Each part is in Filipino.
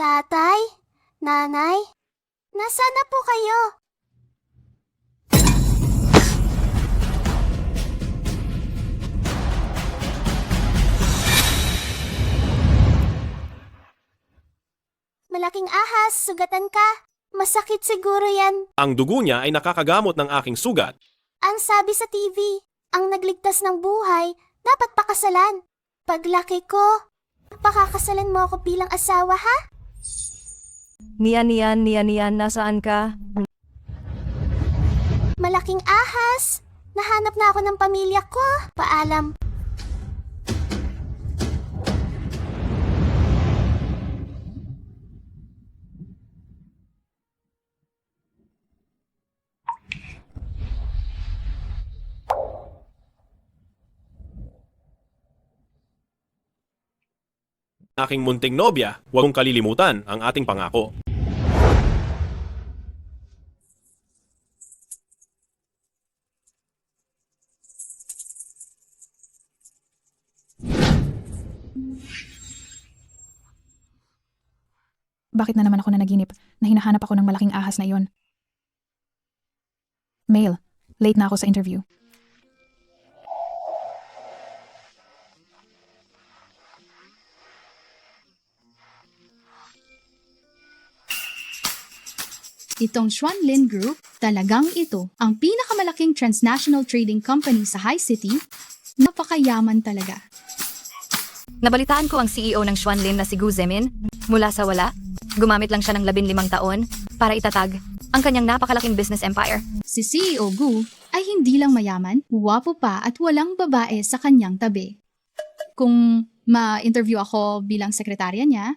Tatay? Nanay? Nasaan na po kayo? Malaking ahas, sugatan ka. Masakit siguro yan. Ang dugo niya ay nakakagamot ng aking sugat. Ang sabi sa TV, ang nagligtas ng buhay, dapat pakasalan. Paglaki ko, pakakasalan mo ako bilang asawa, ha? Niyan, nasaan ka? Malaking ahas. Nahanap na ako ng pamilya ko. Paalam. Aking munting nobya, huwag mong kalilimutan ang ating pangako. Bakit na naman ako nanaginip na hinahanap ako ng malaking ahas na iyon? Mail, late na ako sa interview. Itong Xuanlin Group, talagang ito ang pinakamalaking transnational trading company sa High City. Napakayaman talaga. Nabalitaan ko ang CEO ng Xuanlin na si Gu Zemin. Mula sa wala, gumamit lang siya ng 15 taon para itatag ang kanyang napakalaking business empire. Si CEO Gu ay hindi lang mayaman, guwapo pa at walang babae sa kanyang tabi. Kung ma-interview ako bilang sekretarya niya,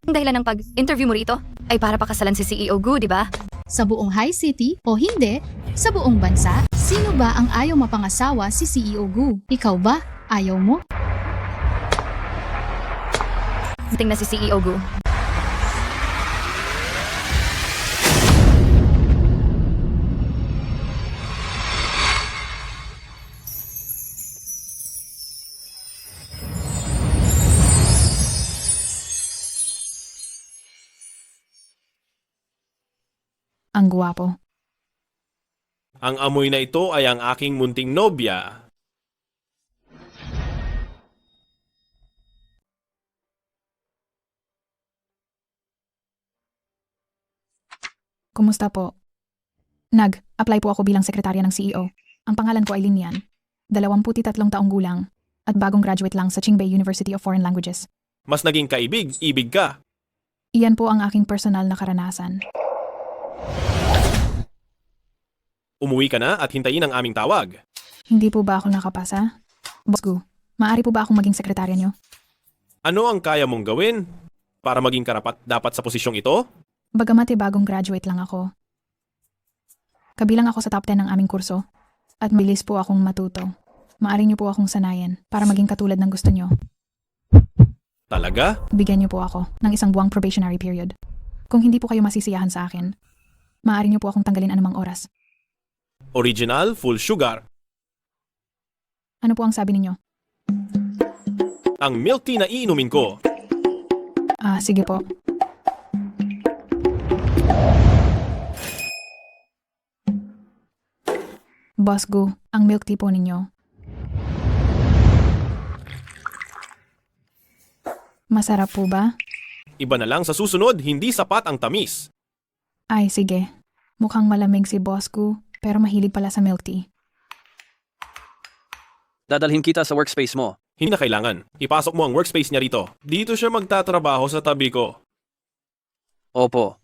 Ang dahilan ng pag-interview mo rito ay para pakasalan si CEO Gu, di ba? sa buong High City o hindi, sa buong bansa, sino ba ang ayaw mapangasawa si CEO Gu? Ikaw ba? Ayaw mo? Tingnan si CEO Gu. Ang guwapo. Ang amoy na ito ay ang aking munting nobya. Kumusta po? Apply po ako bilang sekretarya ng CEO. Ang pangalan ko ay Lin Yan. 23 taong gulang at bagong graduate lang sa Qingbei University of Foreign Languages. Mas naging ibig ka. Iyan po ang aking personal na karanasan. Umuwi ka na at hintayin ang aming tawag. Hindi po ba ako nakapasa? Boss Gu, maaari po ba akong maging sekretarya niyo? Ano ang kaya mong gawin para maging karapat dapat sa posisyong ito? Bagamat bagong graduate lang ako. Kabilang ako sa top 10 ng aming kurso at mabilis po akong matuto. Maaari niyo po akong sanayin para maging katulad ng gusto niyo. Talaga? Bigyan niyo po ako ng isang buwang probationary period. Kung hindi po kayo masisiyahan sa akin, maaari niyo po akong tanggalin anumang oras. Original, full sugar. Ano po ang sabi ninyo? Ang milk tea na iinumin ko. Sige po. Boss Gu, ang milk tea po ninyo. Masarap po ba? Iba na lang sa susunod, hindi sapat ang tamis. Ay, sige. Mukhang malamig si Boss Gu, pero mahilig pala sa milk tea. Dadalhin kita sa workspace mo. Hindi na kailangan. Ipasok mo ang workspace niya rito. Dito siya magtatrabaho sa tabi ko. Opo.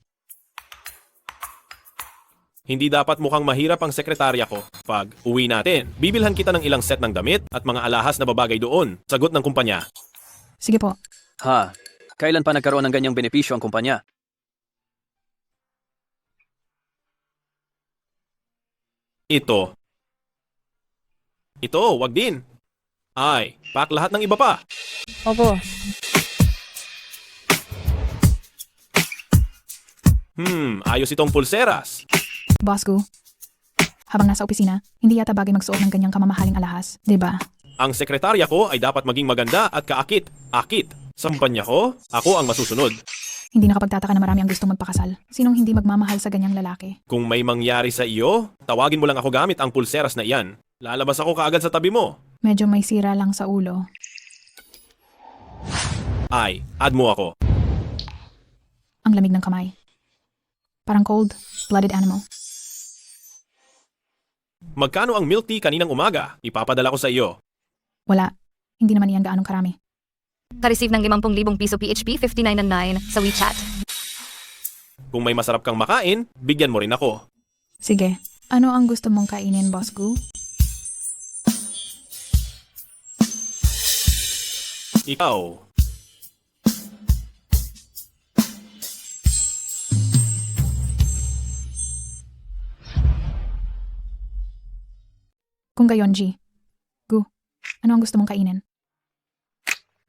Hindi dapat mukhang mahirap ang sekretarya ko. Pag uwi natin, bibilhan kita ng ilang set ng damit at mga alahas na babagay doon. Sagot ng kumpanya. Sige po. Ha? Kailan pa nagkaroon ng ganyang benepisyo ang kumpanya? Ito. Ito, wag din. Ay, pack lahat ng iba pa. Opo. Ayos itong pulseras. Boss Gu, habang nasa opisina, hindi yata bagay magsuot ng ganyang kamamahaling alahas, di ba? Ang sekretarya ko ay dapat maging maganda at kaakit. Akit. Sampanya ko? Ako ang masusunod. Hindi nakapagtataka na marami ang gusto magpakasal. Sinong hindi magmamahal sa ganyang lalaki? Kung may mangyari sa iyo, tawagin mo lang ako gamit ang pulseras na iyan. Lalabas ako kaagad sa tabi mo. Medyo may sira lang sa ulo. Ay, add mo ako. Ang lamig ng kamay. Parang cold-blooded animal. Magkano ang milk tea kaninang umaga? Ipapadala ko sa iyo. Wala. Hindi naman iyan gaanong karami. Ka-receive ng 50,000 piso PHP 5999 sa WeChat. Kung may masarap kang makain, bigyan mo rin ako. Sige. Ano ang gusto mong kainin, Boss Gu? Ikaw. Kung gayon, G. Gu, ano ang gusto mong kainin?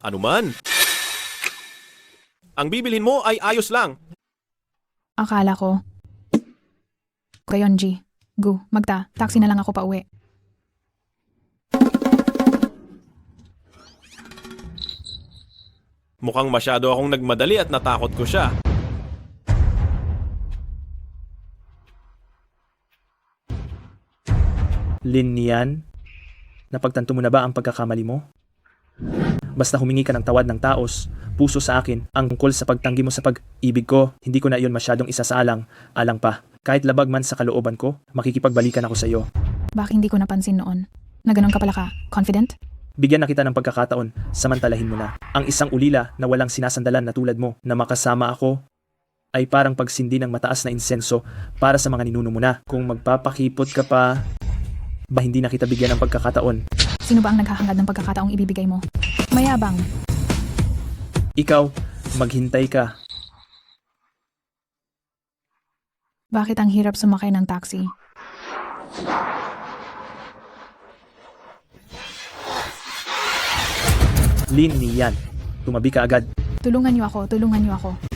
Ano man? Ang bibilhin mo ay ayos lang. Akala ko. Gayon, G. Gu, taxi na lang ako pa uwi. Mukhang masyado akong nagmadali at natakot ko siya. Lin Nian, napagtanto mo na ba ang pagkakamali mo? Basta humingi ka ng tawad ng taos, puso sa akin, ang tungkol sa pagtanggi mo sa pag-ibig ko, hindi ko na iyon masyadong isasaalang, alang pa. Kahit labag man sa kalooban ko, makikipagbalikan ako sa iyo. Bakit hindi ko napansin noon? Na ganun ka pala ka? Confident? Bigyan na kita ng pagkakataon, samantalahin mo na. Ang isang ulila na walang sinasandalan na tulad mo, na makasama ako, ay parang pagsindi ng mataas na insenso para sa mga ninuno mo na. Kung magpapakipot ka pa, ba hindi na kita bigyan ng pagkakataon? Sino ba ang naghahangad ng pagkakataong ibibigay mo? Mayabang. Ikaw, maghintay ka. Bakit ang hirap sumakay ng taxi? Lin Nian, tumabi ka agad. Tulungan niyo ako, tulungan niyo ako.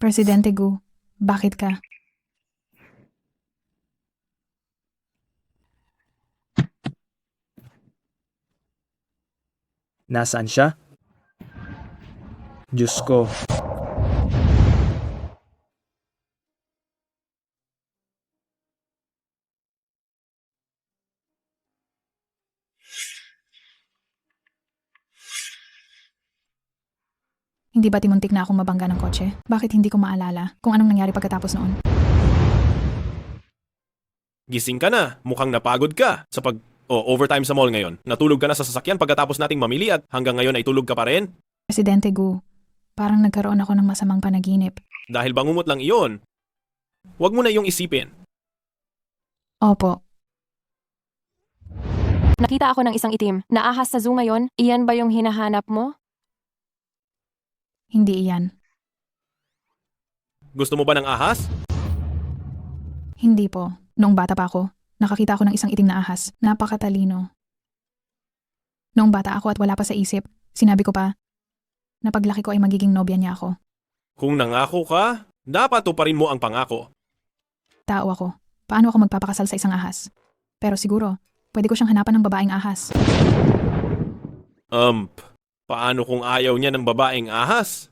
Presidente Gu, bakit ka? Nasaan siya? Diyos ko. Hindi ba timuntik na akong mabangga ng kotse? Bakit hindi ko maalala kung anong nangyari pagkatapos noon? Gising ka na. Mukhang napagod ka sa overtime sa mall ngayon. Natulog ka na sa sasakyan pagkatapos nating mamili at hanggang ngayon ay tulog ka pa rin? Presidente Gu, parang nagkaroon ako ng masamang panaginip. Dahil bangungot lang iyon. Huwag mo na iyong isipin. Opo, Nakita ako ng isang itim na ahas sa zoo ngayon. Iyan ba yung hinahanap mo? hindi iyan. Gusto mo ba ng ahas? Hindi po. Noong bata pa ako, nakakita ako ng isang itim na ahas. Napakatalino. Noong bata ako at wala pa sa isip, sinabi ko pa, na paglaki ko ay magiging nobya niya ako. Kung nangako ka, dapat tuparin mo ang pangako. Tao ako. Paano ako magpapakasal sa isang ahas? Pero siguro, pwede ko siyang hanapan ng babaeng ahas. Paano kung ayaw niya ng babaeng ahas?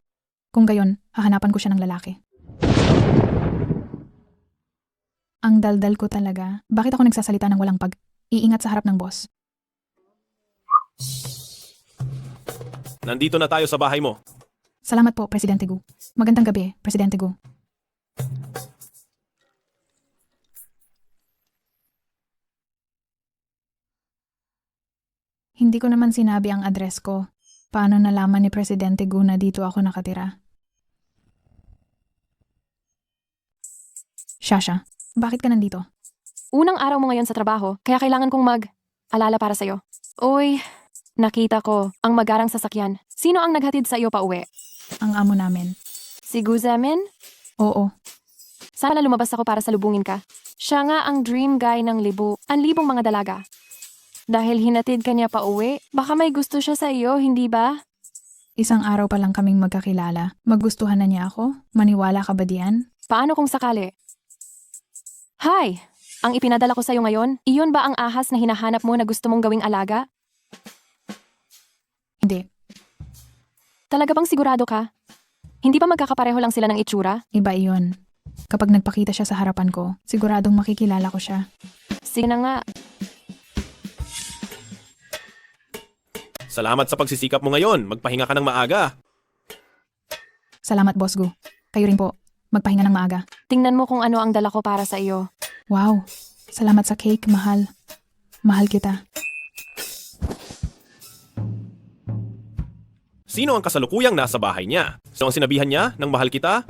Kung gayon, hahanapan ko siya ng lalaki. Ang daldal ko talaga. Bakit ako nagsasalita ng walang pag-iingat sa harap ng boss? Nandito na tayo sa bahay mo. Salamat po, Presidente Gu. Magandang gabi, Presidente Gu. Hindi ko naman sinabi ang address ko. Paano nalaman ni Presidente Gu na dito ako nakatira? Shasha, bakit ka nandito? Unang araw mo ngayon sa trabaho, kaya kailangan kong mag-alala para sa'yo. Uy, Nakita ko, ang magarang sasakyan. Sino ang naghatid sa iyo pa uwi? Ang amo namin. Si Guzemin? Oo, Sana lumabas ako para salubungin ka. Siya nga ang dream guy ng libong mga dalaga. Dahil hinatid ka niya pa uwi, baka may gusto siya sa iyo, hindi ba? isang araw pa lang kaming magkakilala. Magustuhan na niya ako? Maniwala ka ba diyan? Paano kung sakali? Hi! Ang ipinadala ko sa iyo ngayon, iyon ba ang ahas na hinahanap mo na gusto mong gawing alaga? Hindi. Talaga bang sigurado ka? Hindi ba magkakapareho lang sila ng itsura? Iba iyon. Kapag nagpakita siya sa harapan ko, siguradong makikilala ko siya. Sige na nga. Salamat sa pagsisikap mo ngayon. Magpahinga ka ng maaga. Salamat, Boss Gu. Kayo rin po. Magpahinga ng maaga. Tingnan mo kung ano ang dala ko para sa iyo. Wow. Salamat sa cake, mahal. Mahal kita. Sino ang kasalukuyang nasa bahay niya? So ang sinabihan niya ng mahal kita?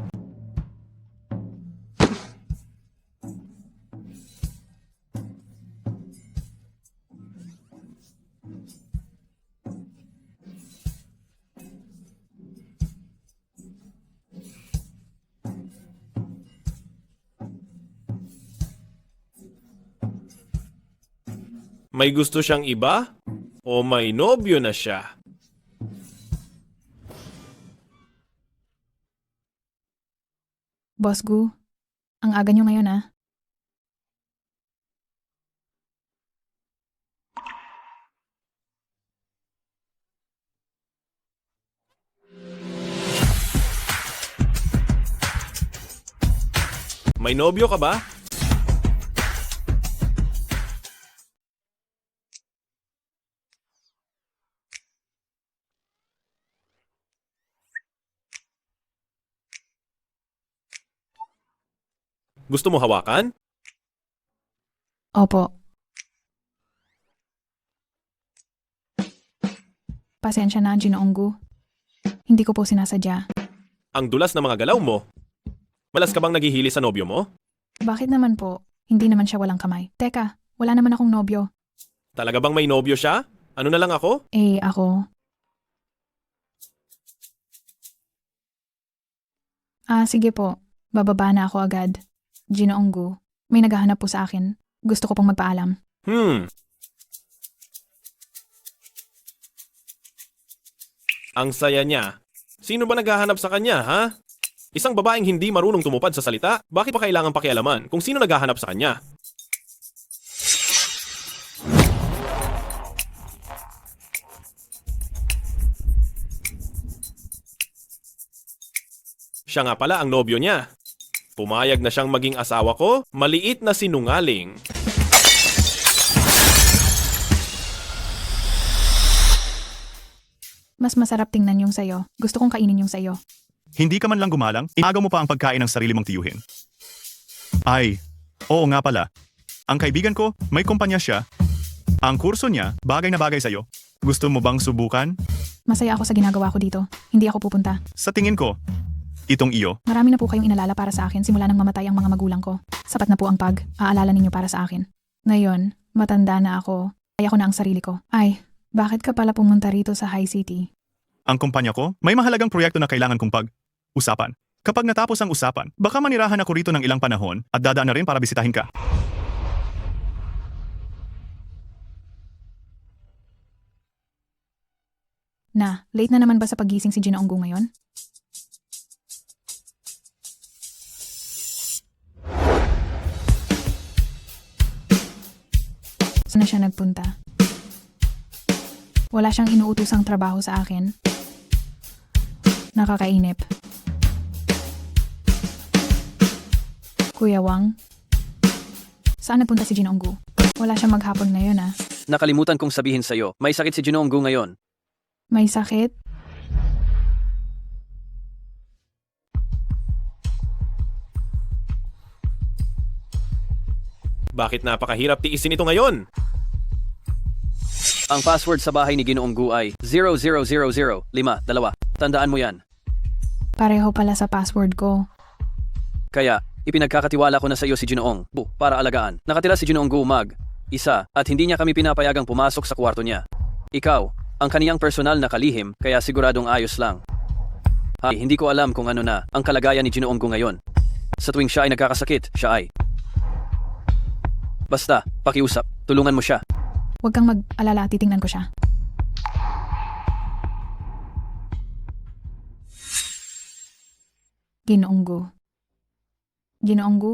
May gusto siyang iba? O may nobyo na siya? Boss Gu, ang aga niyo ngayon ah. May nobyo ka ba? Gusto mo hawakan? Opo. Pasensya na, Ginoong Gu. Hindi ko po sinasadya. Ang dulas na mga galaw mo. Malas ka bang naghihili sa nobyo mo? Bakit naman po? Hindi naman siya walang kamay. Teka, wala naman akong nobyo. Talaga bang may nobyo siya? Ano na lang ako? Ako. Sige po. Bababa na ako agad. Ginoong Gu, may naghahanap po sa akin. Gusto ko pong magpaalam. Ang saya niya. Sino ba naghahanap sa kanya, ha? Isang babaeng hindi marunong tumupad sa salita? Bakit pa kailangan pakialaman kung sino naghahanap sa kanya? Siya nga pala ang nobyo niya. Pumayag na siyang maging asawa ko, maliit na sinungaling. Mas masarap tingnan yung sayo. Gusto kong kainin yung sayo. Hindi ka man lang gumalang, inagaw mo pa ang pagkain ng sarili mong tiyuhin. Ay, oo nga pala. Ang kaibigan ko, may kumpanya siya. Ang kurso niya, bagay na bagay sa'yo. Gusto mo bang subukan? Masaya ako sa ginagawa ko dito. Hindi ako pupunta. Sa tingin ko, itong iyo, Marami na po kayong inalala para sa akin simula nang mamatay ang mga magulang ko. Sapat na po ang pag-aalala ninyo para sa akin. Ngayon, matanda na ako. Kaya ko na ang sarili ko. Ay, bakit ka pala pumunta rito sa High City? ang kumpanya ko, may mahalagang proyekto na kailangan kong pag-usapan. Kapag natapos ang usapan, baka manirahan ako rito ng ilang panahon at dadaan na rin para bisitahin ka. Late na naman ba sa pagising si Ginoong Gu ngayon? Saan na siya nagpunta? Wala siyang inuutosang trabaho sa akin. Nakakainip. Kuya Wang? Saan napunta si Ginoong Gu? Wala siyang maghapon ngayon ah. Nakalimutan kong sabihin sa'yo, may sakit si Ginoong Gu ngayon. May sakit? Bakit napakahirap tiisin ito ngayon? Ang password sa bahay ni Ginoong Gu ay 0000522. Tandaan mo yan. Pareho pala sa password ko. Kaya, ipinagkakatiwala ko na sa iyo si Ginoong Gu para alagaan. Nakatira si Ginoong Gu isa at hindi niya kami pinapayagang pumasok sa kwarto niya. Ikaw, ang kaniyang personal na kalihim, kaya siguradong ayos lang. Hindi ko alam kung ano na ang kalagayan ni Ginoong Gu ngayon. Sa tuwing siya ay nagkakasakit, siya ay... Basta, pakiusap, tulungan mo siya. Huwag kang mag-alala, titingnan ko siya. Ginoong Gu. Ginoong Gu?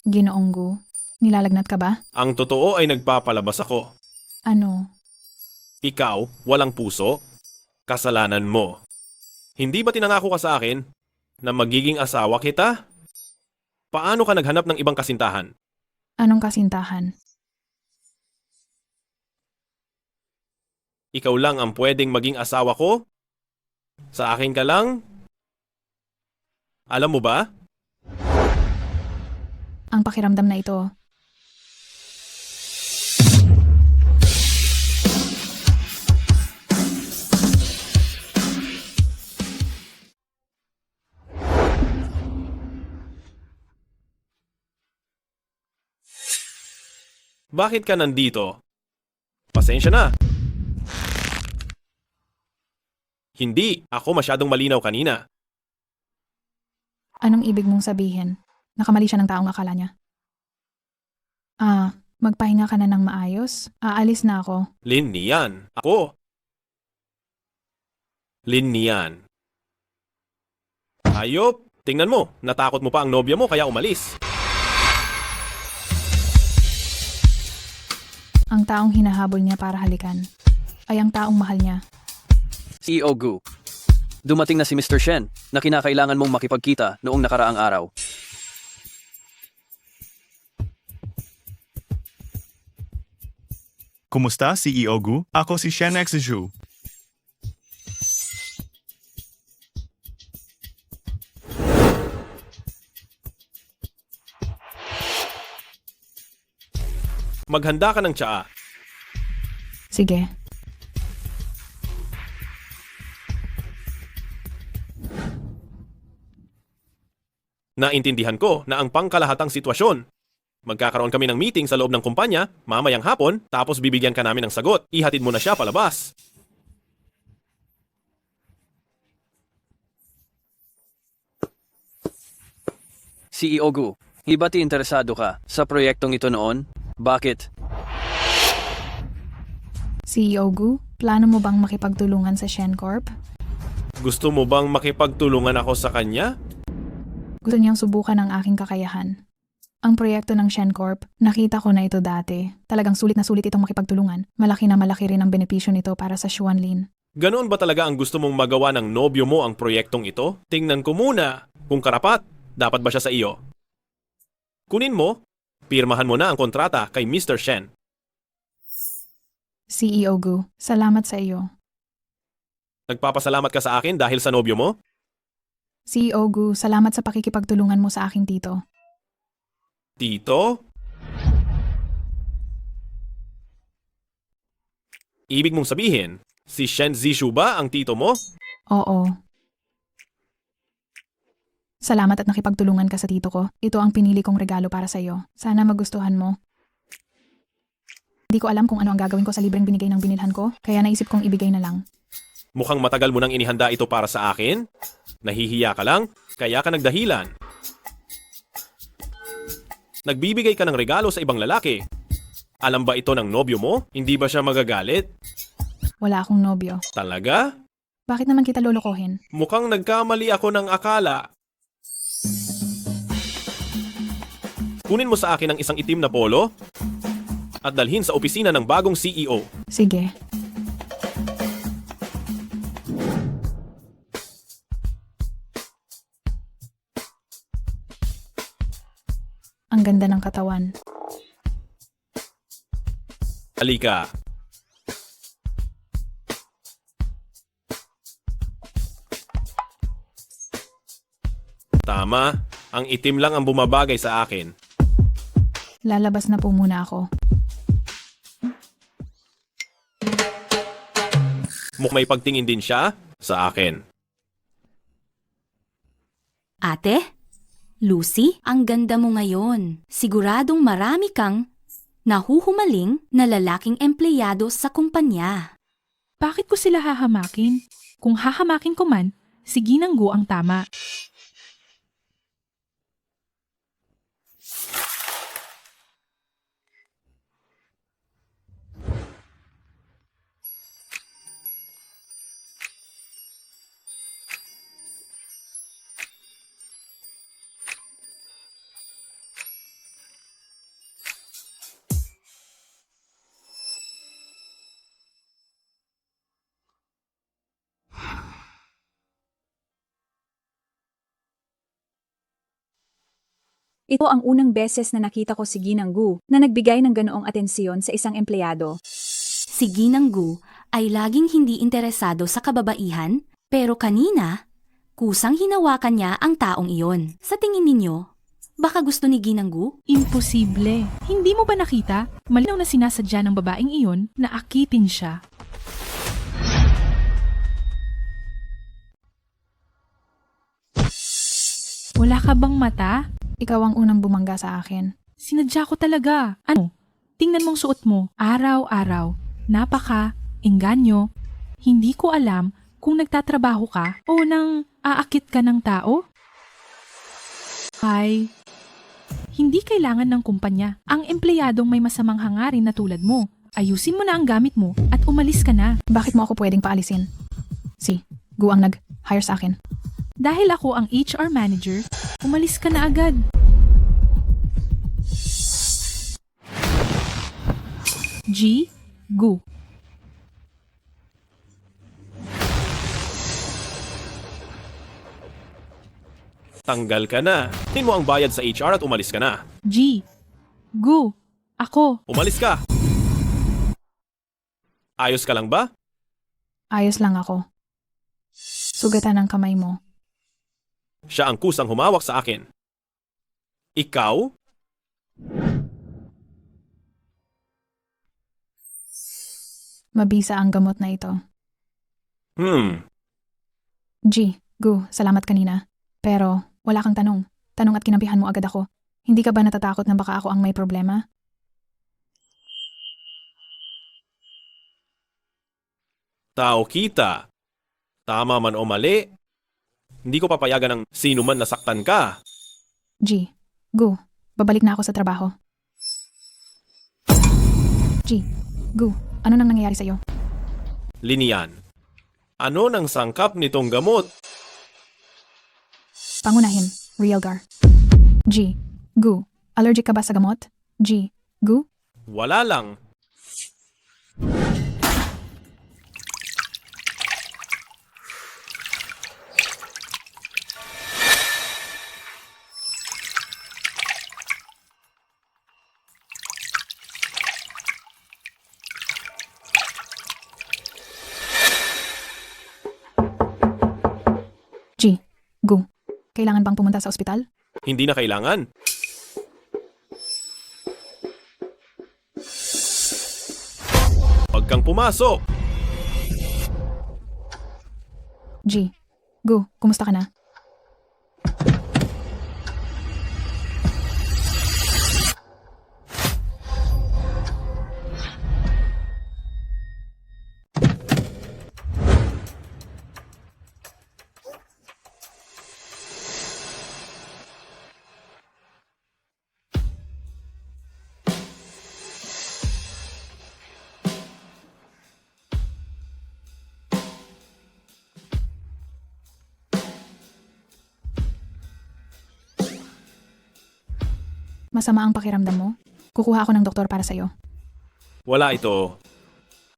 Ginoong Gu, nilalagnat ka ba? Ang totoo ay nagpapalabas ako. Ano? Ikaw, walang puso? Kasalanan mo. Hindi ba tinangako ka sa akin na magiging asawa kita? Paano ka naghanap ng ibang kasintahan? Anong kasintahan? Ikaw lang ang pwedeng maging asawa ko? Sa akin ka lang? Alam mo ba? Ang pakiramdam na ito. Bakit ka nandito? Pasensya na. Hindi, ako masyadong malinaw kanina. Anong ibig mong sabihin? Nakamali siya ng taong akala niya. Magpahinga ka na ng maayos? Aalis na ako. Lin Nian. Ako. Lin Nian. Hayop, tingnan mo. Natakot mo pa ang nobya mo kaya umalis. Ang taong hinahabol niya para halikan ay ang taong mahal niya. CEO Gu. Dumating na si Mr. Shen na kinakailangan mong makipagkita noong nakaraang araw. Kumusta, CEO Gu? Ako si Shen X Zhu. Maghanda ka ng tsaa. Sige. Naintindihan ko na ang pangkalahatang sitwasyon. Magkakaroon kami ng meeting sa loob ng kumpanya, mamayang hapon, tapos bibigyan ka namin ng sagot. Ihatid mo na siya palabas. CEO Gu, hibati interesado ka sa proyektong ito noon? Bakit? CEO Gu, plano mo bang makipagtulungan sa Shen Corp? Gusto mo bang makipagtulungan ako sa kanya? Gusto niyang subukan ang aking kakayahan. Ang proyekto ng Shen Corp, nakita ko na ito dati. Talagang sulit na sulit itong makipagtulungan. Malaki na malaki rin ang benepisyo nito para sa Xuanlin. Ganoon ba talaga ang gusto mong magawa ng nobyo mo ang proyektong ito? Tingnan ko muna. Kung karapat, dapat ba siya sa iyo? Kunin mo, pirmahan mo na ang kontrata kay Mr. Shen. CEO Gu, salamat sa iyo. Nagpapasalamat ka sa akin dahil sa nobyo mo? CEO Gu, salamat sa pakikipagtulungan mo sa aking tito. Tito? Ibig mong sabihin, si Shen Zishu ba ang tito mo? Oo. Salamat at nakipagtulungan ka sa tito ko. Ito ang pinili kong regalo para sa iyo. Sana magustuhan mo. Hindi ko alam kung ano ang gagawin ko sa libreng binigay ng binilhan ko, kaya naisip kong ibigay na lang. Mukhang matagal mo nang inihanda ito para sa akin. Nahihiya ka lang, kaya ka nagdahilan. Nagbibigay ka ng regalo sa ibang lalaki. Alam ba ito ng nobyo mo? Hindi ba siya magagalit? Wala akong nobyo. Talaga? Bakit naman kita lolokohin? Mukhang nagkamali ako ng akala. Kunin mo sa akin ang isang itim na polo at dalhin sa opisina ng bagong CEO. Sige. Ang ganda ng katawan. Halika. Tama, ang itim lang ang bumabagay sa akin. Lalabas na po muna ako. Mukhang may pagtingin din siya sa akin. Ate? Lucy, ang ganda mo ngayon. Siguradong marami kang nahuhumaling na lalaking empleyado sa kumpanya. Bakit ko sila hahamakin? Kung hahamakin ko man, si Ginang Gu ang tama. Ito ang unang beses na nakita ko si Ginang Gu na nagbigay ng ganoong atensyon sa isang empleyado. Si Ginang Gu ay laging hindi interesado sa kababaihan, pero kanina, kusang hinawakan niya ang taong iyon. Sa tingin ninyo, baka gusto ni Ginang Gu? Imposible. Hindi mo ba nakita? Malinaw na sinasadya ng babaeng iyon na akitin siya. Wala ka bang mata? Ikaw ang unang bumangga sa akin. Sinadya ko talaga. Ano? Tingnan mong suot mo. Araw-araw. Napaka-engganyo. Hindi ko alam kung nagtatrabaho ka o nang aakit ka ng tao. Ay, hindi kailangan ng kumpanya ang empleyadong may masamang hangarin na tulad mo. Ayusin mo na ang gamit mo at umalis ka na. Bakit mo ako pwedeng paalisin? Si Gu ang nag-hire sa akin. Dahil ako ang HR manager, umalis ka na agad. G. Gu. Tanggal ka na. Tin mo ang bayad sa HR at umalis ka na. G. Gu. Ako. Umalis ka! Ayos ka lang ba? Ayos lang ako. Sugatan ang kamay mo. Siya ang kusang humawak sa akin. Ikaw? Mabisa ang gamot na ito. G. Gu, salamat kanina. Pero wala kang tanong. Tanong at kinampihan mo agad ako. Hindi ka ba natatakot na baka ako ang may problema? Tao kita. Tama man o mali, hindi ko papayagan ng sino man nasaktan ka. G. Gu, babalik na ako sa trabaho. G. Gu, ano nang nangyayari sa'yo? Linian. Ano nang sangkap nitong gamot? Pangunahin, Realgar. G. Gu, allergic ka ba sa gamot? G. Gu? Wala lang. G. Gu, kailangan bang pumunta sa ospital? Hindi na kailangan. Huwag kang pumasok. G. Gu, kumusta ka na? Masama ang pakiramdam mo? Kukuha ako ng doktor para sa'yo. Wala ito.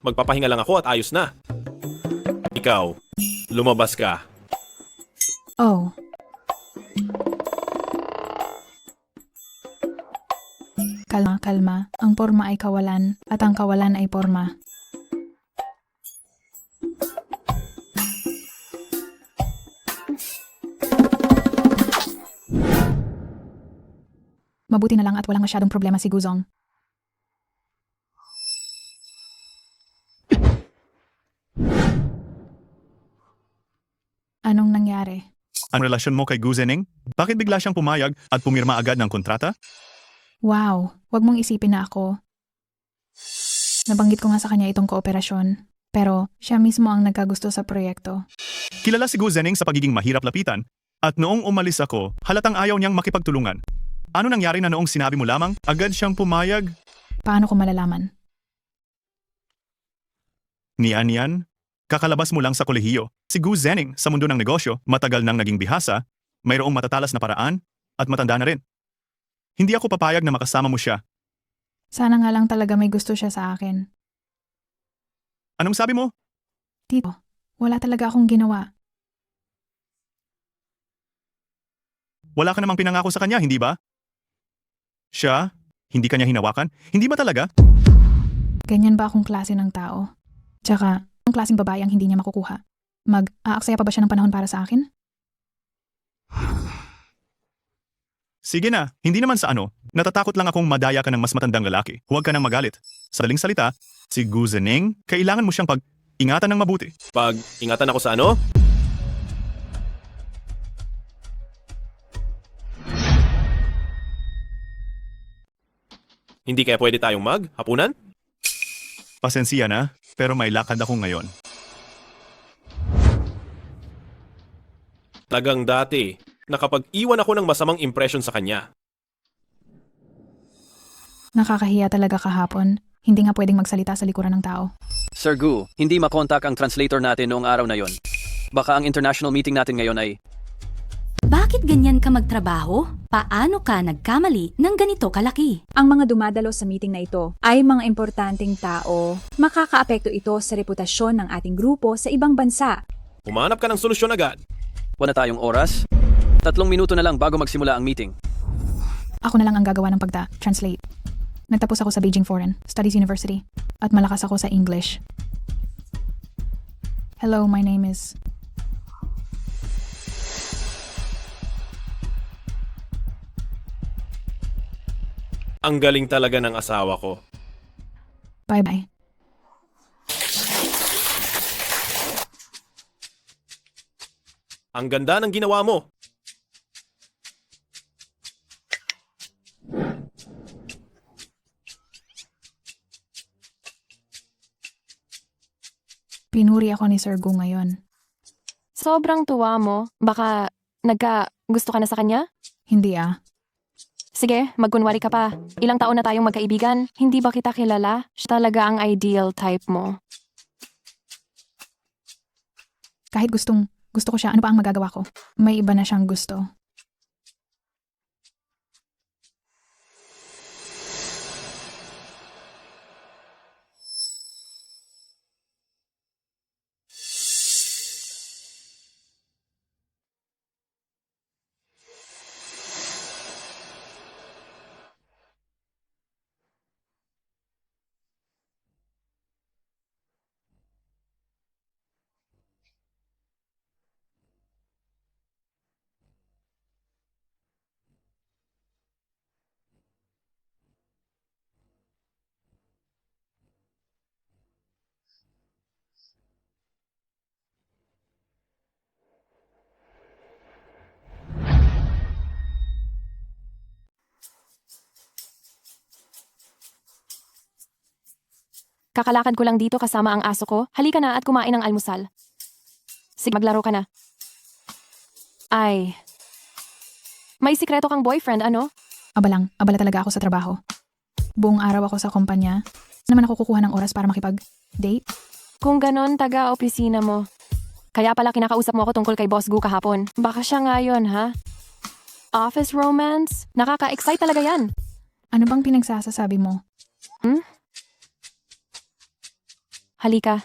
Magpapahinga lang ako at ayos na. Ikaw, lumabas ka. Oh. Kalma, kalma. Ang porma ay kawalan at ang kawalan ay porma. Mabuti na lang at walang masyadong problema si Guzong. Anong nangyari? Ang relasyon mo kay Gu Zening? Bakit bigla siyang pumayag at pumirma agad ng kontrata? Wow, wag mong isipin na ako. Nabanggit ko nga sa kanya itong kooperasyon. Pero siya mismo ang nagkagusto sa proyekto. Kilala si Gu Zening sa pagiging mahirap lapitan. At noong umalis ako, halatang ayaw niyang makipagtulungan. Ano nangyari na noong sinabi mo lamang, agad siyang pumayag? Paano ko malalaman? Niyan, kakalabas mo lang sa kolehiyo. Si Gu Zening sa mundo ng negosyo, matagal nang naging bihasa, mayroong matatalas na paraan, at matanda na rin. Hindi ako papayag na makasama mo siya. Sana nga lang talaga may gusto siya sa akin. Anong sabi mo? Tito, wala talaga akong ginawa. Wala ka namang pinangako sa kanya, hindi ba? Siya? Hindi kanya hinawakan? Hindi ba talaga? Ganyan ba akong klase ng tao? Tsaka, ang klaseng babae ang hindi niya makukuha? Mag-aaksaya pa ba siya ng panahon para sa akin? Sige na, hindi naman sa ano. Natatakot lang akong madaya ka ng mas matandang lalaki. Huwag ka nang magalit. Sa daling salita, si Gu Zening, kailangan mo siyang pag-ingatan ng mabuti. Pag-ingatan ako sa ano? Hindi kaya pwede tayong mag-hapunan? Pasensya na, pero may lakad ako ngayon. Tagang dati, nakapag-iwan ako ng masamang impression sa kanya. Nakakahiya talaga kahapon. Hindi nga pwedeng magsalita sa likuran ng tao. Sir Gu, hindi makontak ang translator natin noong araw na yon. Baka ang international meeting natin ngayon ay... Bakit ganyan ka magtrabaho? Paano ka nagkamali ng ganito kalaki? Ang mga dumadalo sa meeting na ito ay mga importanteng tao. Makakaapekto ito sa reputasyon ng ating grupo sa ibang bansa. Humanap ka ng solusyon agad. Wala tayong oras? 3 minuto na lang bago magsimula ang meeting. Ako na lang ang gagawa ng pagta-translate. Nagtapos ako sa Beijing Foreign Studies University at malakas ako sa English. Hello, my name is... Ang galing talaga ng asawa ko. Bye-bye. Ang ganda ng ginawa mo. Pinuri ako ni Sir Gu ngayon. Sobrang tuwa mo. Baka gusto ka na sa kanya? Hindi ah. Sige, magkunwari ka pa. Ilang taon na tayong magkaibigan. Hindi ba kita kilala? Siya talaga ang ideal type mo. Kahit gusto ko siya, ano pa ang magagawa ko? May iba na siyang gusto. Kakalakad ko lang dito kasama ang aso ko. Halika na at kumain ng almusal. Sige, maglaro ka na. Ay. May sikreto kang boyfriend, ano? Abala talaga ako sa trabaho. Buong araw ako sa kumpanya. Naman ako kukuha ng oras para makipag-date? Kung ganon, taga-opisina mo. Kaya pala kinakausap mo ako tungkol kay Boss Gu kahapon. Baka siya ngayon, ha? Office romance? Nakaka-excite talaga yan. Ano bang pinagsasasabi mo? Halika.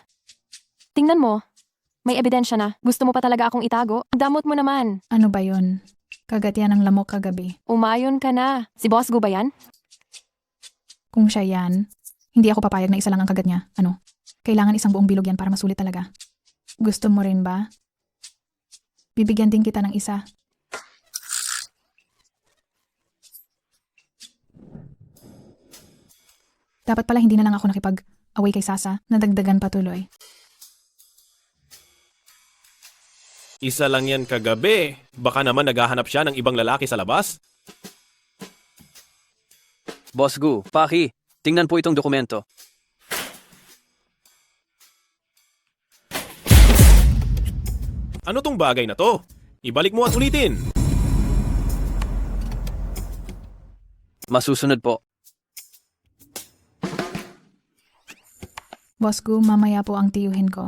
Tingnan mo. May ebidensya na. Gusto mo pa talaga akong itago? Damot mo naman. Ano ba yun? Kagat yan ng lamok kagabi. Umayon ka na. Si Boss Gu ba yan? Kung siya yan, hindi ako papayag na isa lang ang kagat niya. Ano? Kailangan isang buong bilog yan para masulit talaga. Gusto mo rin ba? Bibigyan din kita ng isa. Dapat pala hindi na lang ako nakipag-away kay Sasa, nadagdagan patuloy. Isa lang yan kagabi. Baka naman naghahanap siya ng ibang lalaki sa labas. Boss Gu, Paki, tingnan po itong dokumento. Ano tong bagay na to? Ibalik mo at ulitin. Masusunod po. Boss Gu, mamaya po ang tiyuhin ko.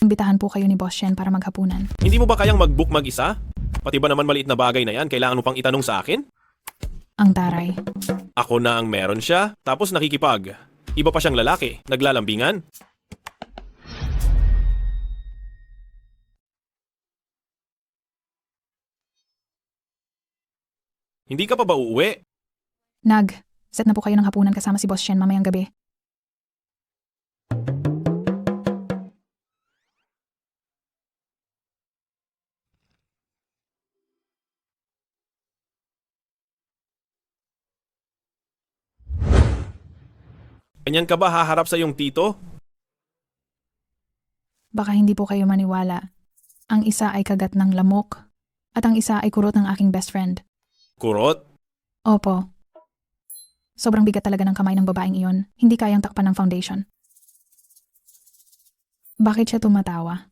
Imbitahan po kayo ni Boss Shen para maghapunan. Hindi mo ba kayang mag-book mag-isa? Pati ba naman maliit na bagay na yan, kailangan mo pang itanong sa akin? Ang taray. Ako na ang meron siya, tapos nakikipag. Iba pa siyang lalaki, naglalambingan. Hindi ka pa ba uuwi? Set na po kayo ng hapunan kasama si Boss Shen mamayang gabi. Ganyan ka ba haharap sa iyong tito? Baka hindi po kayo maniwala. Ang isa ay kagat ng lamok at ang isa ay kurot ng aking best friend. Kurot? Opo. Sobrang bigat talaga ng kamay ng babaeng iyon. Hindi kayang takpan ng foundation. Bakit siya tumatawa?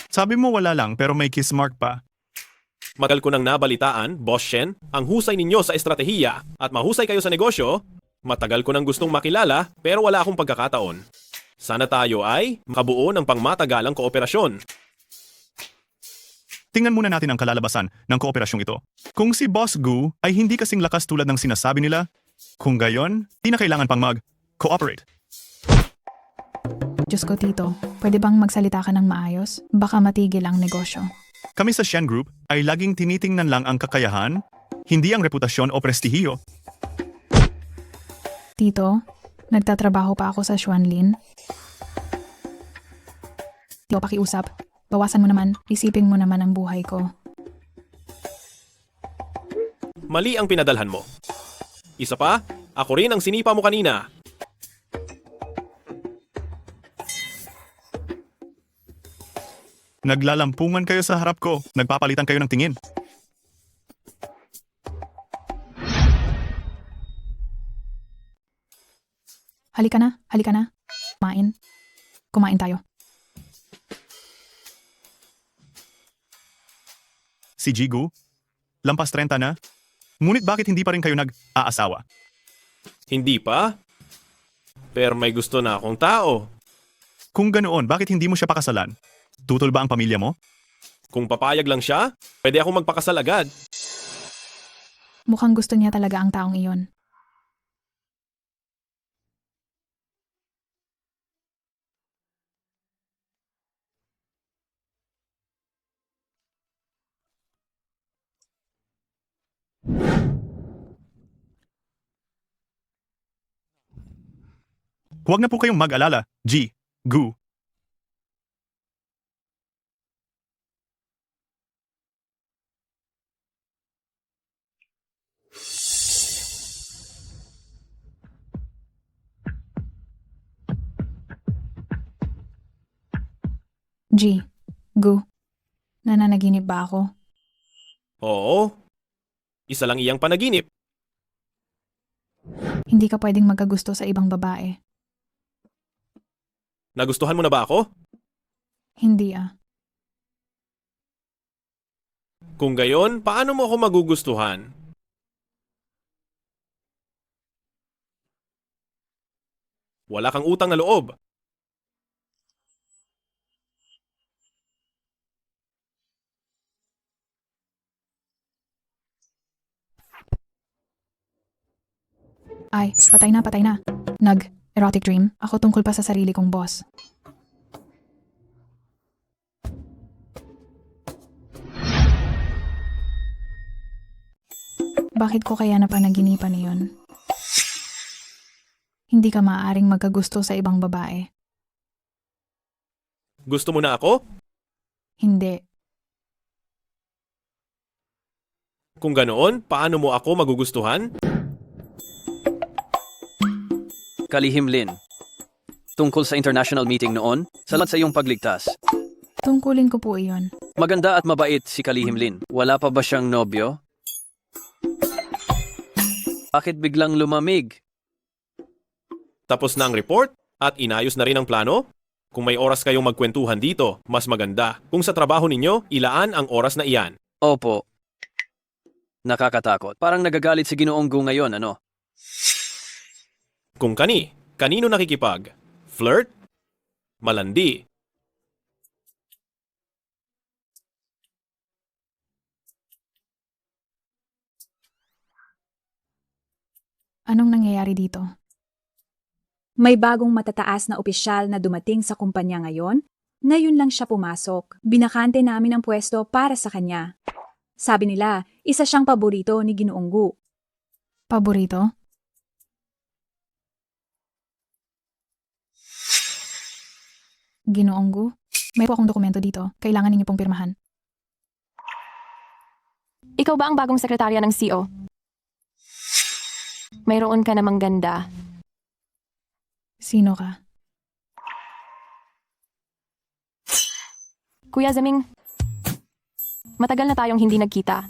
Sabi mo wala lang pero may kiss mark pa. Magal ko nang nabalitaan, Boss Shen, ang husay ninyo sa estratehiya at mahusay kayo sa negosyo. Matagal ko nang gustong makilala pero wala akong pagkakataon. Sana tayo ay makabuo ng pangmatagalang kooperasyon. Tingnan muna natin ang kalalabasan ng kooperasyong ito. Kung si Boss Gu ay hindi kasing lakas tulad ng sinasabi nila, kung gayon, di na kailangan pang mag-cooperate. Diyos ko, Tito. Pwede bang magsalita ka ng maayos? Baka matigil ang negosyo. Kami sa Shen Group ay laging tinitingnan lang ang kakayahan, hindi ang reputasyon o prestihiyo. Tito, nagtatrabaho pa ako sa Xuanlin. Tito, pakiusap. Bawasan mo naman. Isipin mo naman ang buhay ko. Mali ang pinadalhan mo. Isa pa, ako rin ang sinipa mo kanina. Naglalampungan kayo sa harap ko, nagpapalitan kayo ng tingin. Halika na. Kumain tayo. Si Jigu, lampas 30 na, ngunit bakit hindi pa rin kayo nag-aasawa? Hindi pa? Pero may gusto na akong tao. Kung ganoon, bakit hindi mo siya pakasalan? Tutol ba ang pamilya mo? Kung papayag lang siya, pwede akong magpakasal agad. Mukhang gusto niya talaga ang taong iyon. Huwag na po kayong mag-alala, Gu. Gu. Nananaginip ba ako? Oo. Isa lang iyang panaginip. Hindi ka pwedeng magkagusto sa ibang babae. Nagustuhan mo na ba ako? Hindi Kung gayon, paano mo ako magugustuhan? Wala kang utang na loob. Ay, patay na. Erotic dream. Ako tungkol pa sa sarili kong boss. Bakit ko kaya napanaginipan iyon? Hindi ka maaaring magkagusto sa ibang babae. Gusto mo na ako? Hindi. Kung ganoon, paano mo ako magugustuhan? Kalihim Lin. Tungkol sa international meeting noon, salamat sa iyong pagligtas. Tungkulin ko po iyon. Maganda at mabait si Kalihim Lin. Wala pa ba siyang nobyo? Bakit biglang lumamig? Tapos na ang report at inayos na rin ang plano? Kung may oras kayong magkwentuhan dito, mas maganda. Kung sa trabaho ninyo, ilaan ang oras na iyan. Opo. Nakakatakot. Parang nagagalit si Ginoong Gu ngayon, ano? Kung kanino nakikipag? Flirt? Malandi? Anong nangyayari dito? May bagong matataas na opisyal na dumating sa kumpanya ngayon. Ngayon lang siya pumasok. Binakante namin ang pwesto para sa kanya. Sabi nila, isa siyang paborito ni Ginoong Gu. Paborito? Ginoong Gu? May po akong dokumento dito. Kailangan ninyo pong pirmahan. Ikaw ba ang bagong sekretarya ng CEO? Mayroon ka namang ganda. Sino ka? Kuya Zaming, matagal na tayong hindi nagkita.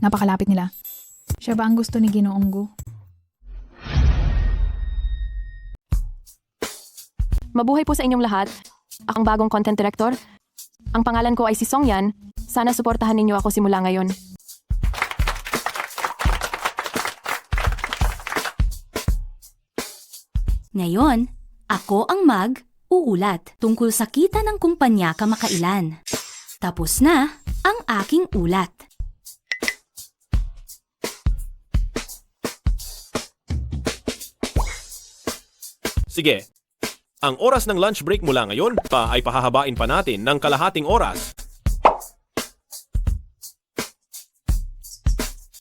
Napakalapit nila. Siya ba ang gusto ni Ginoong Gu? Mabuhay po sa inyong lahat. Akong bagong content director. Ang pangalan ko ay si Song Yan. Sana suportahan ninyo ako simula ngayon. Ngayon, ako ang uulat tungkol sa kita ng kumpanya kamakailan. Tapos na ang aking ulat. Sige. Ang oras ng lunch break mula ngayon ay pahahabain pa natin ng kalahating oras.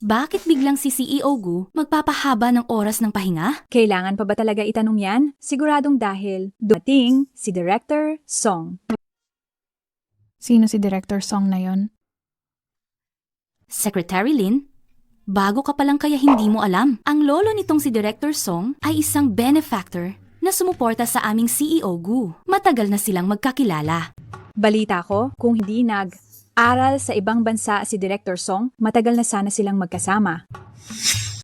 Bakit biglang si CEO Gu magpapahaba ng oras ng pahinga? Kailangan pa ba talaga itanong yan? Siguradong dahil dumating si Director Song. Sino si Director Song na yon? Secretary Lin, bago ka pa lang kaya hindi mo alam. Ang lolo nitong si Director Song ay isang benefactor na sumuporta sa aming CEO Gu. Matagal na silang magkakilala. Balita ko, kung hindi nag-aral sa ibang bansa si Director Song, matagal na sana silang magkasama.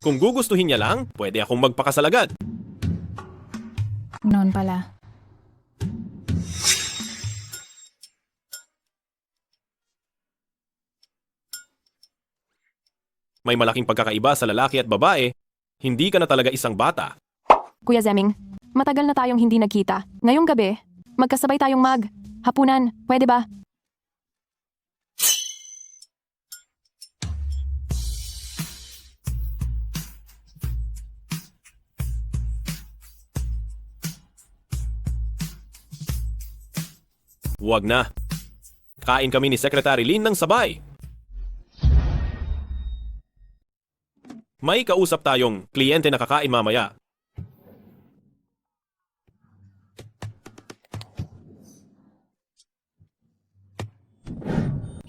Kung gugustuhin niya lang, pwede akong magpakasalagad. Noon pala. May malaking pagkakaiba sa lalaki at babae. Hindi ka na talaga isang bata. Kuya Zeming, matagal na tayong hindi nagkita. Ngayong gabi, magkasabay tayong hapunan. Pwede ba? Huwag na. Kain kami ni Secretary Lin ng sabay. May kausap tayong kliyente na kakain mamaya.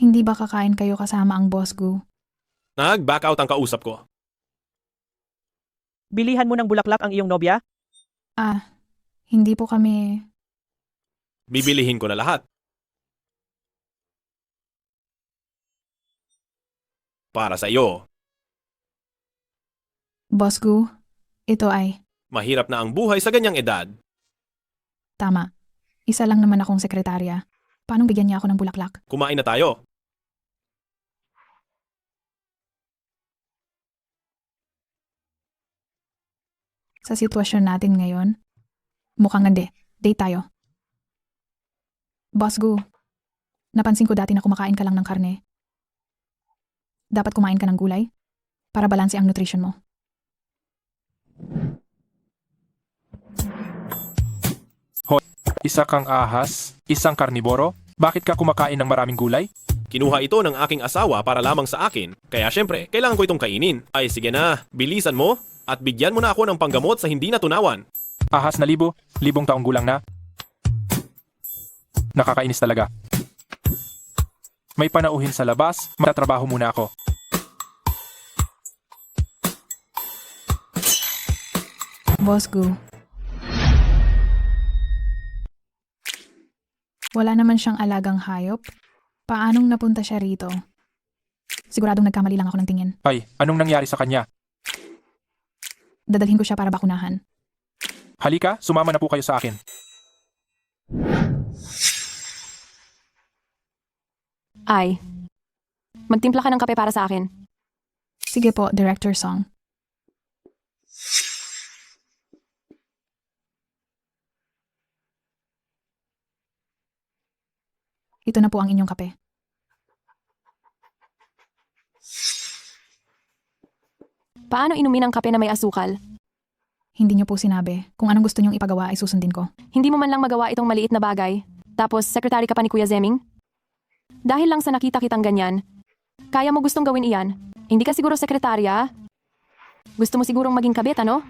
Hindi ba kakain kayo kasama ang Boss Gu? Nag-back out ang kausap ko. Bilihan mo ng bulaklak ang iyong nobya? Hindi po kami... Bibilihin ko na lahat. Para sa iyo. Boss Gu, ito ay... Mahirap na ang buhay sa ganyang edad. Tama. Isa lang naman akong sekretarya. Paano bigyan niya ako ng bulaklak? Kumain na tayo. Sa sitwasyon natin ngayon, mukhang hindi. Date tayo. Boss Gu, napansin ko dati na kumakain ka lang ng karne. Dapat kumain ka ng gulay para balanse ang nutrition mo. Hoy, isa kang ahas, isang karniboro, bakit ka kumakain ng maraming gulay? Kinuha ito ng aking asawa para lamang sa akin. Kaya syempre, kailangan ko itong kainin. Ay sige na, bilisan mo at bigyan mo na ako ng panggamot sa hindi natunawan. Ahas na libong taong gulang na. Nakakainis talaga. May panauhin sa labas, matatrabaho muna ako. Boss Gu. Wala naman siyang alagang hayop. Paanong napunta siya rito? Siguradong nagkamali lang ako ng tingin. Ay, anong nangyari sa kanya? Dadalhin ko siya para bakunahan. Halika, sumama na po kayo sa akin. Ay, magtimpla ka ng kape para sa akin. Sige po, Director Song. Ito na po ang inyong kape. Paano inumin ang kape na may asukal? Hindi niyo po sinabi. Kung anong gusto niyong ipagawa ay susundin ko. Hindi mo man lang magawa itong maliit na bagay. Tapos, sekretary ka pa ni Kuya Zeming? Dahil lang sa nakita kitang ganyan, kaya mo gustong gawin iyan. Hindi ka siguro sekretarya? Gusto mo sigurong maging kabit, ano?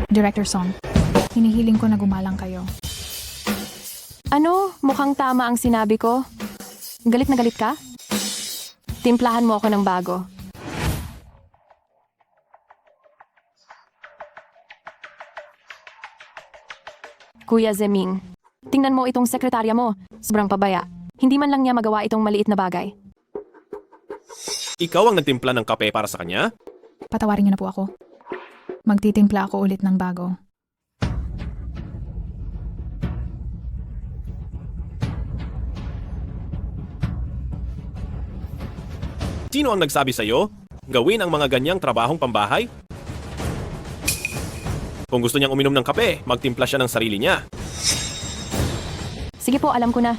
Director Song, hinihiling ko na gumalang kayo. Ano? Mukhang tama ang sinabi ko. Galit na galit ka? Timplahan mo ako ng bago. Kuya Zeming, tingnan mo itong sekretarya mo. Sobrang pabaya. Hindi man lang niya magawa itong maliit na bagay. Ikaw ang nagtimpla ng kape para sa kanya? Patawarin niyo na po ako. Magtitimpla ako ulit ng bago. Sino ang nagsabi sa'yo? Gawin ang mga ganyang trabahong pambahay? Kung gusto niyang uminom ng kape, magtimpla siya ng sarili niya. Sige po, alam ko na.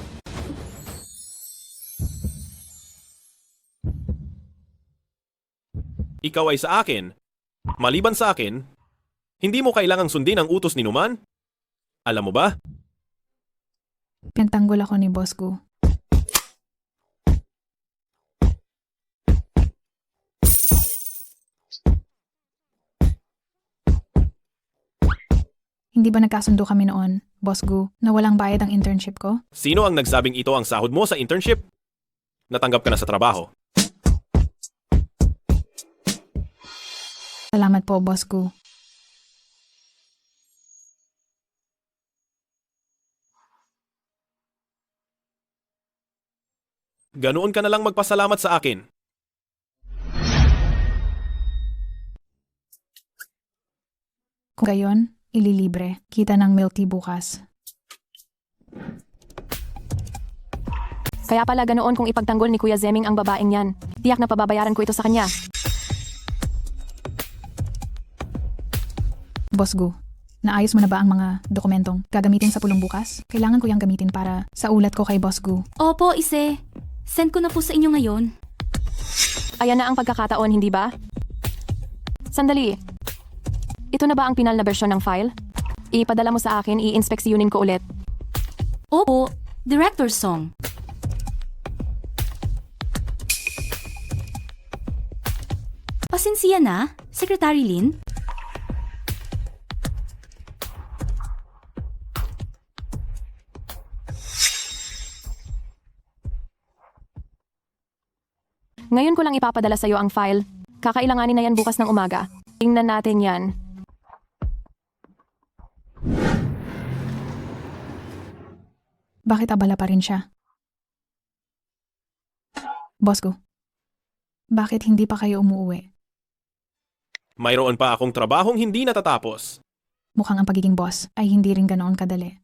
Ikaw ay sa akin. Maliban sa akin, hindi mo kailangang sundin ang utos ni Numan. Alam mo ba? Pinagtanggol ako ni Boss Gu. Hindi ba nagkasundo kami noon, Boss Gu, na walang bayad ang internship ko? Sino ang nagsabing ito ang sahod mo sa internship? Natanggap ka na sa trabaho. Salamat po, Boss Gu. Ganoon ka na lang magpasalamat sa akin. Kung gayon, ililibre. Kita ng milk tea bukas. Kaya pala ganoon kung ipagtanggol ni Kuya Zeming ang babaeng yan. Tiyak na pababayaran ko ito sa kanya. Boss Gu, naayos mo na ba ang mga dokumentong gagamitin sa pulong bukas? Kailangan ko yung gamitin para sa ulat ko kay Boss Gu. Opo, Ise. Send ko na po sa inyo ngayon. Ayan na ang pagkakataon, hindi ba? Sandali. Ito na ba ang pinal na bersyon ng file? Ipadala mo sa akin, i-inspeksyonin ko ulit. Opo, Director Song. Pasensya na, Secretary Lin. Ngayon ko lang ipapadala sa iyo ang file. Kakailanganin na yan bukas ng umaga. Tingnan natin yan. Bakit abala pa rin siya? Boss Gu, bakit hindi pa kayo umuwi? Mayroon pa akong trabahong hindi natatapos. Mukhang ang pagiging boss ay hindi rin ganoon kadali.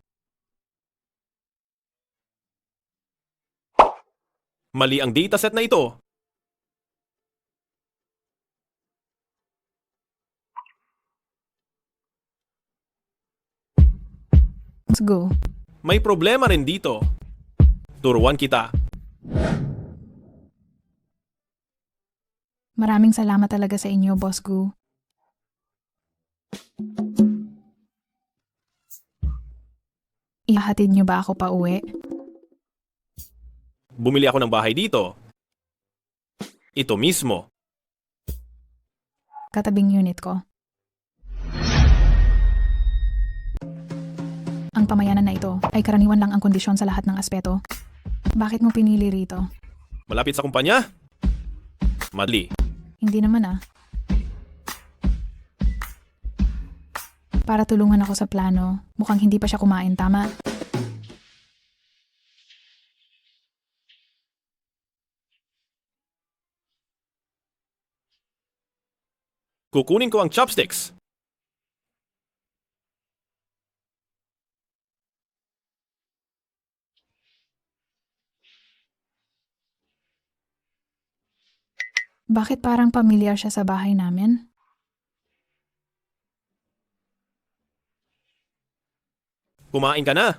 Mali ang dataset na ito. Boss Gu, May problema rin dito. Turuan kita. maraming salamat talaga sa inyo, Boss Gu. Ihahatid niyo ba ako pa uwi? Bumili ako ng bahay dito. Ito mismo. Katabing unit ko. Ang pamayanan na ito ay karaniwan lang ang kondisyon sa lahat ng aspeto. Bakit mo pinili rito? Malapit sa kumpanya? Madli. Hindi naman ah. Para tulungan ako sa plano. Mukhang hindi pa siya kumain, tama? Kukunin ko ang chopsticks. Bakit parang pamilyar siya sa bahay namin? Kumain ka na.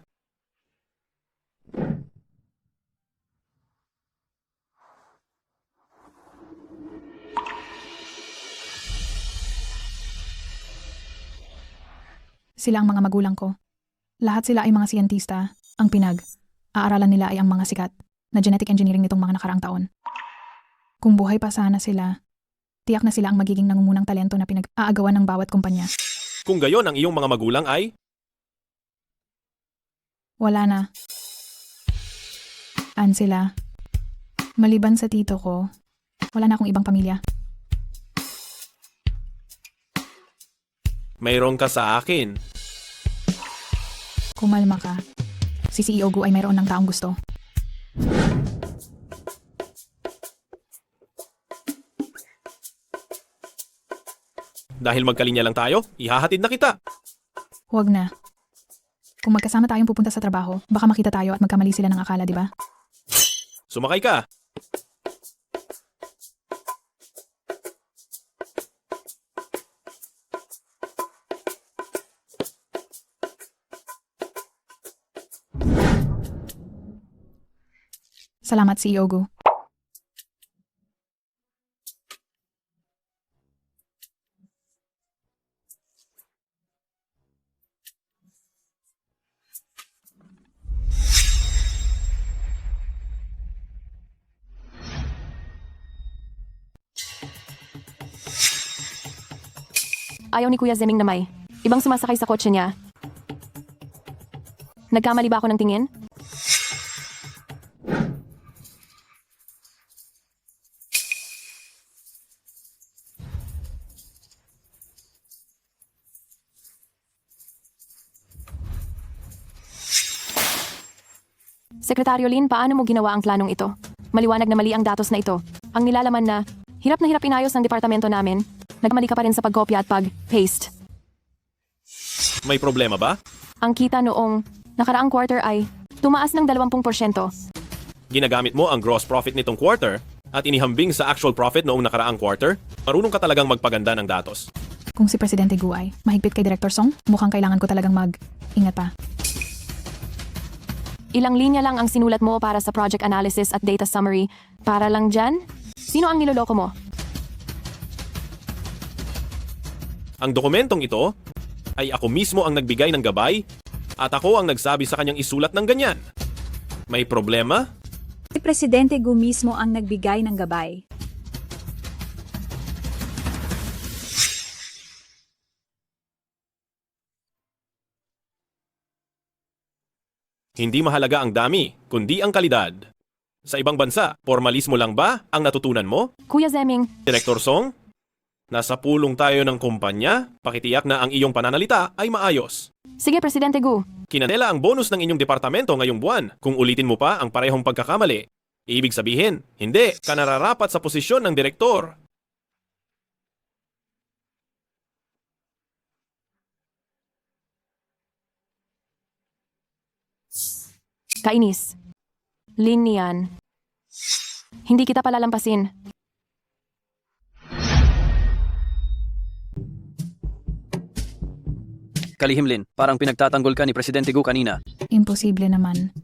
Sila ang mga magulang ko. Lahat sila ay mga siyentista. Ang aaralan nila ay ang mga sikat na genetic engineering nitong mga nakaraang taon. Kung buhay pa sana sila, tiyak na sila ang magiging nangungunang talento na pinag-aagawan ng bawat kumpanya. Kung gayon ang iyong mga magulang ay... Wala na. Sila. Maliban sa tito ko, wala na akong ibang pamilya. Mayroon ka sa akin. Kumalma ka. Si CEO Gu ay mayroon ng taong gusto. Dahil magkalinya lang tayo, ihahatid na kita. Huwag na. Kung magkasama tayong pupunta sa trabaho, baka makita tayo at magkamali sila ng akala, di ba? Sumakay ka. Salamat, CEO Gu. Ayaw ni Kuya Zeming na may ibang sumasakay sa kotse niya. Nagkamali ba ako ng tingin? Sekretaryo Lin, paano mo ginawa ang planong ito? Maliwanag na mali ang datos na ito. Ang nilalaman na hirap inayos ng departamento namin. Nagmali ka pa rin sa pagkopya at pag-paste. May problema ba? Ang kita noong nakaraang quarter ay tumaas ng 20%. Ginagamit mo ang gross profit nitong quarter at inihambing sa actual profit noong nakaraang quarter? Marunong ka talagang magpaganda ng datos. Kung si Presidente Gu ay mahigpit kay Director Song, mukhang kailangan ko talagang mag-ingat pa. Ilang linya lang ang sinulat mo para sa project analysis at data summary. Para lang dyan? Sino ang niloloko mo? Ang dokumentong ito ay ako mismo ang nagbigay ng gabay at ako ang nagsabi sa kanyang isulat ng ganyan. May problema? Si Presidente Gu mismo ang nagbigay ng gabay. Hindi mahalaga ang dami, kundi ang kalidad. Sa ibang bansa, formalismo lang ba ang natutunan mo? Kuya Zeming, Director Song, nasa pulong tayo ng kumpanya, pakitiyak na ang iyong pananalita ay maayos. sige Presidente Gu. Kinanela ang bonus ng inyong departamento ngayong buwan. Kung ulitin mo pa ang parehong pagkakamali, ibig sabihin, hindi ka nararapat sa posisyon ng direktor. Kainis. Lin yan. Hindi kita palalampasin. Kalihim Lin, parang pinagtatanggol ka ni Presidente Gu kanina. Imposible naman.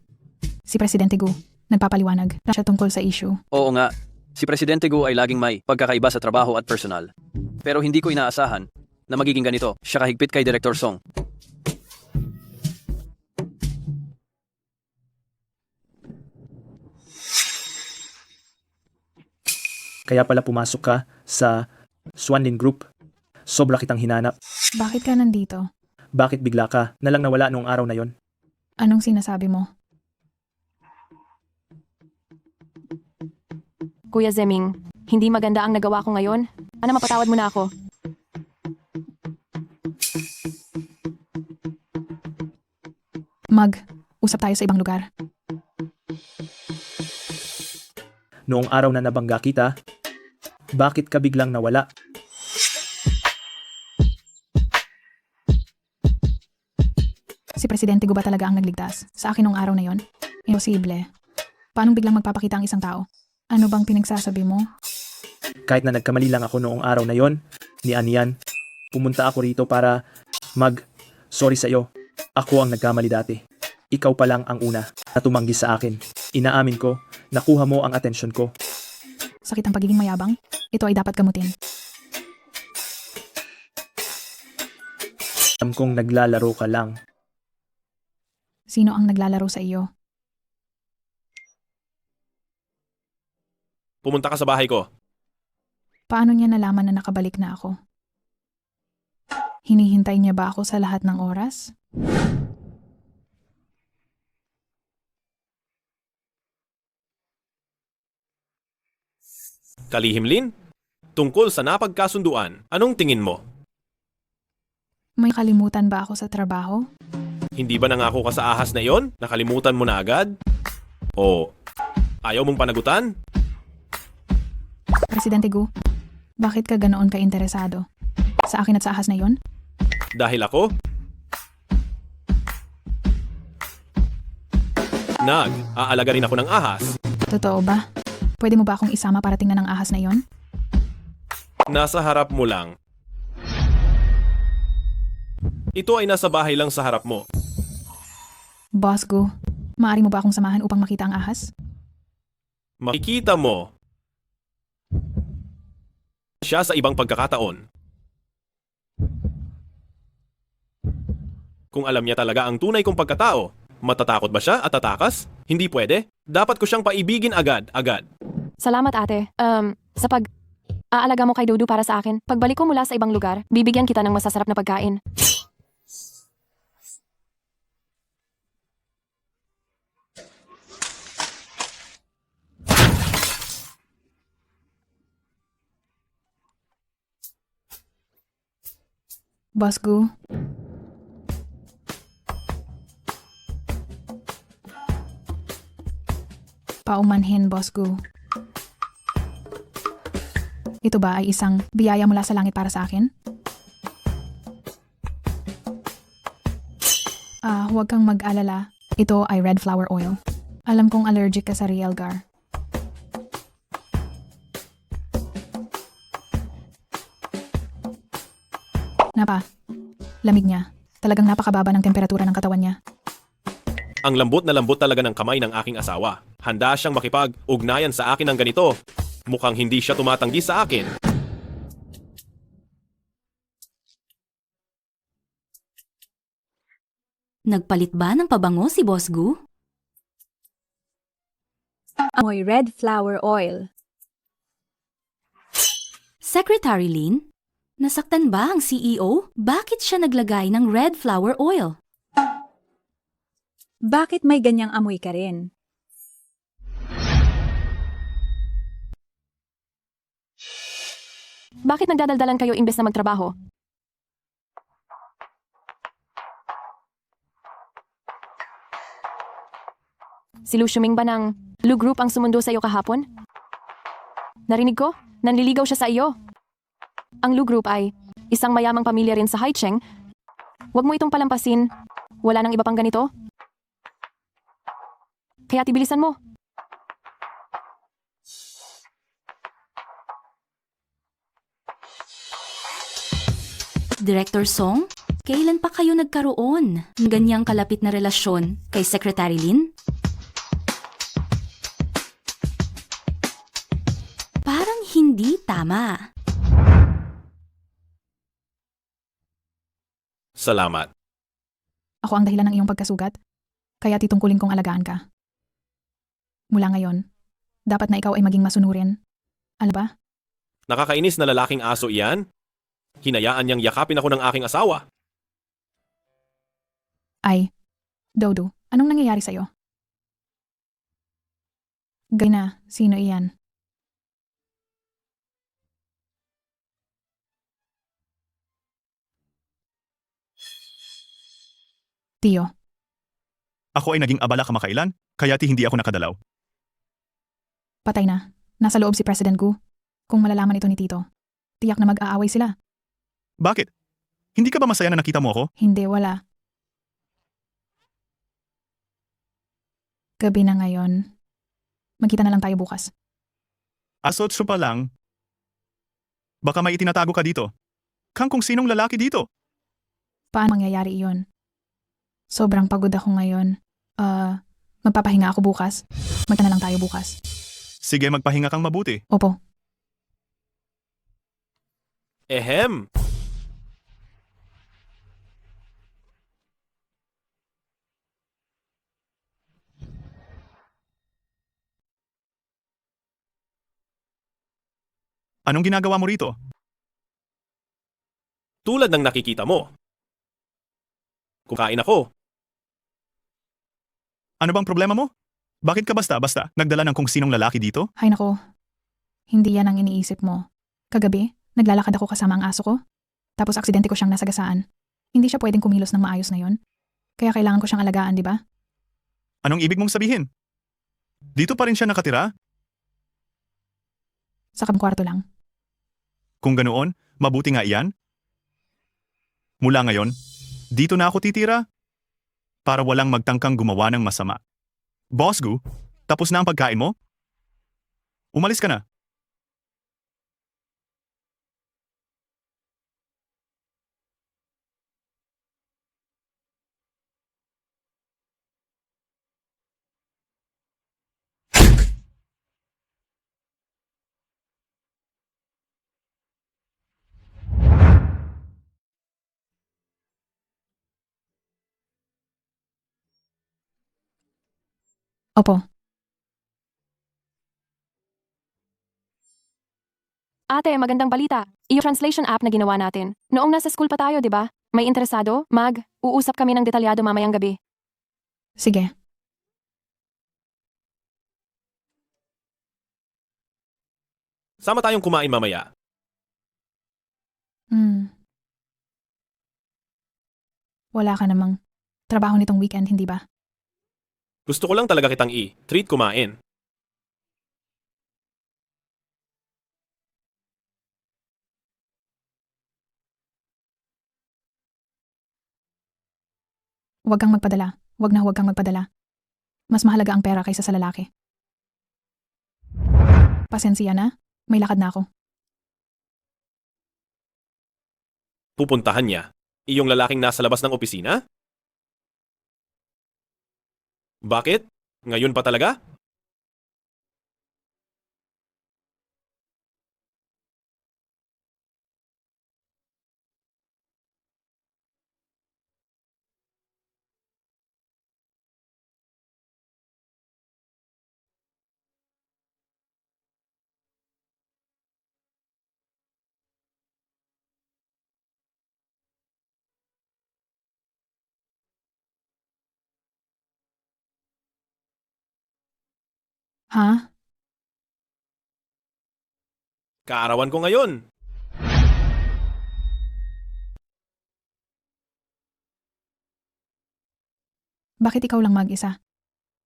Si Presidente Gu, nagpapaliwanag na siya tungkol sa issue. Oo nga, si Presidente Gu ay laging may pagkakaiba sa trabaho at personal. Pero hindi ko inaasahan na magiging ganito siya kahigpit kay Director Song. Kaya pala pumasok ka sa Swanlin Group. Sobra kitang hinanap. Bakit ka nandito? Bakit bigla ka na lang nawala noong araw na yon? Anong sinasabi mo? Kuya Zeming, hindi maganda ang nagawa ko ngayon. Mapatawad mo na ako. Mag-usap tayo sa ibang lugar. Noong araw na nabangga kita, bakit ka biglang nawala? Si Presidente Gu ba talaga ang nagligtas sa akin nung araw na yon? Imposible. Paano biglang magpapakita ang isang tao? Ano bang pinagsasabi mo? Kahit na nagkamali lang ako noong araw na yon, ni Anian, pumunta ako rito para sorry sa iyo. Ako ang nagkamali dati. Ikaw pa lang ang una na tumanggi sa akin. Inaamin ko, nakuha mo ang atensyon ko. Sakit ang pagiging mayabang? Ito ay dapat gamutin. Alam kong naglalaro ka lang. Sino ang naglalaro sa iyo? Pumunta ka sa bahay ko. Paano niya nalaman na nakabalik na ako? Hinihintay niya ba ako sa lahat ng oras? Kalihimlin? Tungkol sa napagkasunduan, anong tingin mo? May kalimutan ba ako sa trabaho? Hindi ba nangako ka sa ahas na iyon? Nakalimutan mo na agad? O ayaw mong panagutan? Presidente Gu, bakit ka ganoon ka-interesado? Sa akin at sa ahas na yon? Dahil ako? Aalaga rin ako ng ahas. Totoo ba? Pwede mo ba akong isama para tingnan ang ahas na yon? Nasa harap mo lang. Ito ay nasa bahay lang sa harap mo. Boss Gu, maaari mo ba akong samahan upang makita ang ahas? Makikita mo siya sa ibang pagkakataon. Kung alam niya talaga ang tunay kong pagkatao, matatakot ba siya at tatakas? Hindi pwede. Dapat ko siyang paibigin agad. Salamat ate. Aalaga mo kay Dudu para sa akin. Pagbalik ko mula sa ibang lugar, bibigyan kita ng masasarap na pagkain. Boss Gu, paumanhin, Boss Gu. Ito ba ay isang biyaya mula sa langit para sa akin? Huwag kang mag-alala. Ito ay red flower oil. Alam kong allergic ka sa Realgar. Lamig niya. Talagang napakababa ng temperatura ng katawan niya. Ang lambot na lambot talaga ng kamay ng aking asawa. Handa siyang makipag-ugnayan sa akin ng ganito. Mukhang hindi siya tumatanggi sa akin. Nagpalit ba ng pabango si Boss Gu? Amoy red flower oil. Secretary Lin? Nasaktan ba ang CEO? Bakit siya naglagay ng red flower oil? Bakit may ganyang amoy ka rin? Bakit nagdadaldalan kayo imbes na magtrabaho? Si Lu Shuming ba ng Lu Group ang sumundo sa iyo kahapon? Narinig ko, nanliligaw siya sa iyo. Ang Lu Group ay isang mayamang pamilya rin sa Haicheng. Huwag mo itong palampasin. Wala nang iba pang ganito. Kaya tibilisan mo. Director Song, kailan pa kayo nagkaroon ng ganyang kalapit na relasyon kay Secretary Lin? Parang hindi tama. Salamat. Ako ang dahilan ng iyong pagkasugat, kaya titungkulin kong alagaan ka. Mula ngayon, dapat na ikaw ay maging masunurin. Alam ba? Nakakainis na lalaking aso iyan. Hinayaan niyang yakapin ako ng aking asawa. Ay, Dodo, anong nangyayari sa'yo? Gay na, sino iyan? Tio. Ako ay naging abala kamakailan, kaya't hindi ako nakadalaw. Patay na. Nasa loob si President Gu. Kung malalaman ito ni Tito, tiyak na mag-aaway sila. Bakit? Hindi ka ba masaya na nakita mo ako? Hindi, wala. Gabi na ngayon. Magkita na lang tayo bukas. Asotso pa lang. Baka may itinatago ka dito. Kang kung sinong lalaki dito. Paano mangyayari iyon? Sobrang pagod ako ngayon. Magpapahinga ako bukas. Magkita na lang tayo bukas. Sige, magpahinga kang mabuti. Opo. Ehem! Anong ginagawa mo rito? Tulad ng nakikita mo. Kukain ako. Ano bang problema mo? Bakit ka basta-basta nagdala ng kung sinong lalaki dito? Hay nako. Hindi yan ang iniisip mo. Kagabi, naglalakad ako kasama ang aso ko. Tapos aksidente ko siyang nasagasaan. Hindi siya pwedeng kumilos ng maayos ngayon. Kaya kailangan ko siyang alagaan, di ba? Anong ibig mong sabihin? Dito pa rin siya nakatira? Sa kwarto lang. Kung ganoon, mabuti nga iyan. Mula ngayon, dito na ako titira para walang magtangkang gumawa ng masama. Boss Gu, tapos na ang pagkain mo? Umalis ka na. Opo. Ate, magandang balita. Iyo translation app na ginawa natin. Noong nasa school pa tayo, di ba? May interesado? Uusap kami ng detalyado mamayang gabi. Sige. Sama tayong kumain mamaya. Wala ka namang trabaho nitong weekend, hindi ba? Gusto ko lang talaga kitang treat kumain. Huwag kang magpadala. Huwag kang magpadala. Mas mahalaga ang pera kaysa sa lalaki. Pasensya na. May lakad na ako. Pupuntahan niya. Iyong lalaking nasa labas ng opisina? Bakit? Ngayon pa talaga? Ha? Kaarawan ko ngayon. Bakit ikaw lang mag-isa?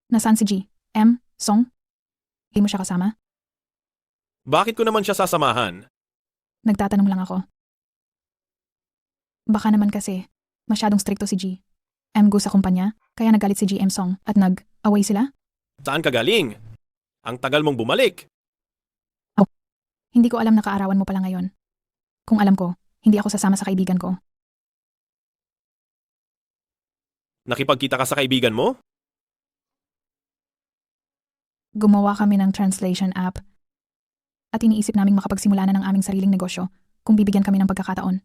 Nasaan si G? M? Song? Hindi mo siya kasama? Bakit ko naman siya sasamahan? Nagtatanong lang ako. Baka naman kasi masyadong strikto si G. M go sa kumpanya, kaya nagalit si G M Song at nag-away sila? Saan ka galing? Ang tagal mong bumalik. Hindi ko alam na kaarawan mo pala ngayon. Kung alam ko, hindi ako sasama sa kaibigan ko. Nakipagkita ka sa kaibigan mo? Gumawa kami ng translation app at iniisip naming makapagsimula na ng aming sariling negosyo kung bibigyan kami ng pagkakataon.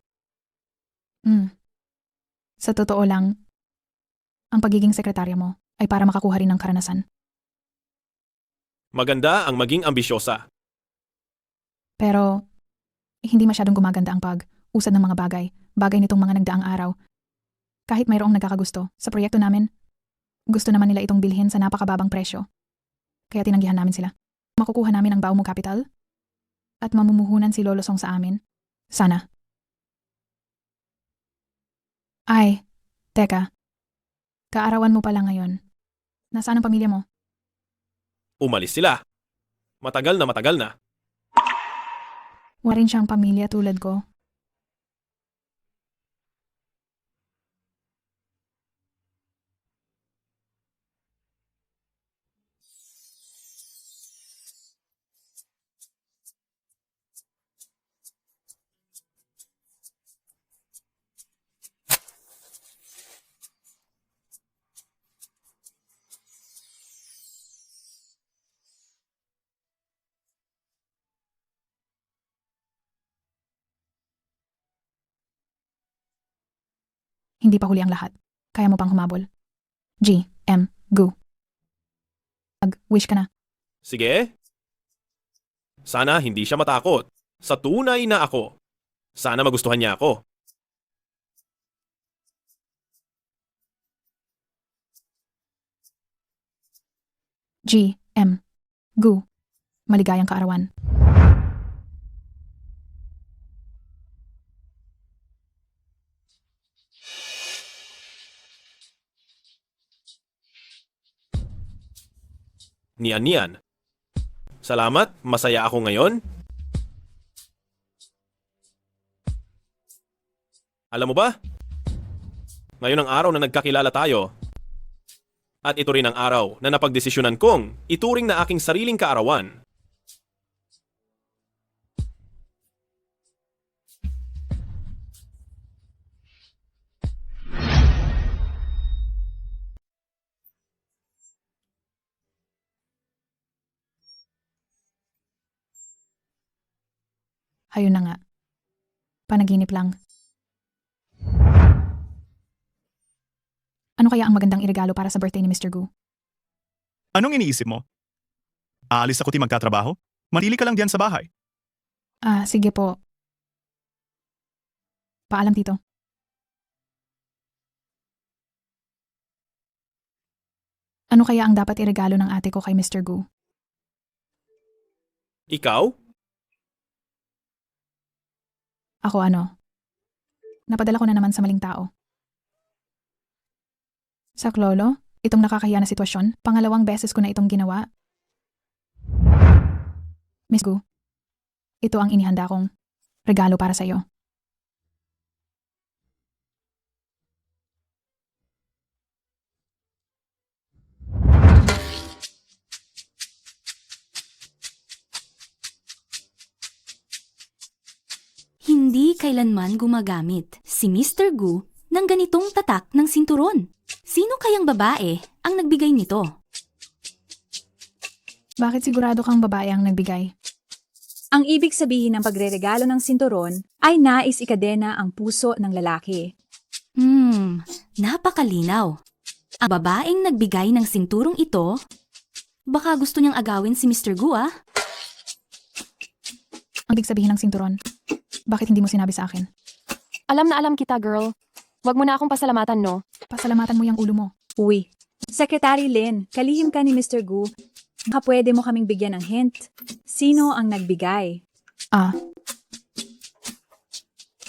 Sa totoo lang, ang pagiging sekretarya mo ay para makakuha rin ng karanasan. Maganda ang maging ambisyosa. Pero, hindi masyadong gumaganda ang pag-usad ng mga bagay nitong mga nagdaang araw. Kahit mayroong nagkakagusto sa proyekto namin, gusto naman nila itong bilhin sa napakababang presyo. Kaya tinanggihan namin sila. Makukuha namin ang Baumo Capital at mamumuhunan si Lolo Song sa amin. Sana. Ay, teka. Kaarawan mo pala ngayon. Nasaan ang pamilya mo? Umalis sila. Matagal na matagal na. Wala rin siyang pamilya tulad ko. Hindi pa huli ang lahat. Kaya mo pang humabol. G, M, Gu. Mag-wish ka na. Sige. Sana hindi siya matakot. Sa tunay na ako. Sana magustuhan niya ako. G, M, Gu. Maligayang kaarawan. Nian-nian. Salamat, masaya ako ngayon. Alam mo ba? Ngayon ang araw na nagkakilala tayo. At ito rin ang araw na napagdesisyonan kong ituring na aking sariling kaarawan. Ayun na nga. Panaginip lang. Ano kaya ang magandang iregalo para sa birthday ni Mr. Gu? Anong iniisip mo? Aalis ako magtatrabaho? Manili ka lang diyan sa bahay. Sige po. Paalam, Tito. Ano kaya ang dapat iregalo ng ate ko kay Mr. Gu? Ikaw? Ako napadala ko na naman sa maling tao. Sa Klolo, itong nakakahiya na sitwasyon, pangalawang beses ko na itong ginawa. Miss Gu, ito ang inihanda kong regalo para sa iyo. Hindi kailanman gumagamit si Mr. Gu ng ganitong tatak ng sinturon. Sino kayang babae ang nagbigay nito? Bakit sigurado kang babae ang nagbigay? Ang ibig sabihin ng pagreregalo ng sinturon ay nais ikadena ang puso ng lalaki. Napakalinaw. Ang babaeng nagbigay ng sinturong ito, baka gusto niyang agawin si Mr. Gu Ang ibig sabihin ng sinturon, bakit hindi mo sinabi sa akin? Alam na alam kita, girl. Wag mo na akong pasalamatan, no? Pasalamatan mo yung ulo mo. Uy, Secretary Lin, kalihim ka ni Mr. Gu. Baka pwede mo kaming bigyan ng hint. Sino ang nagbigay?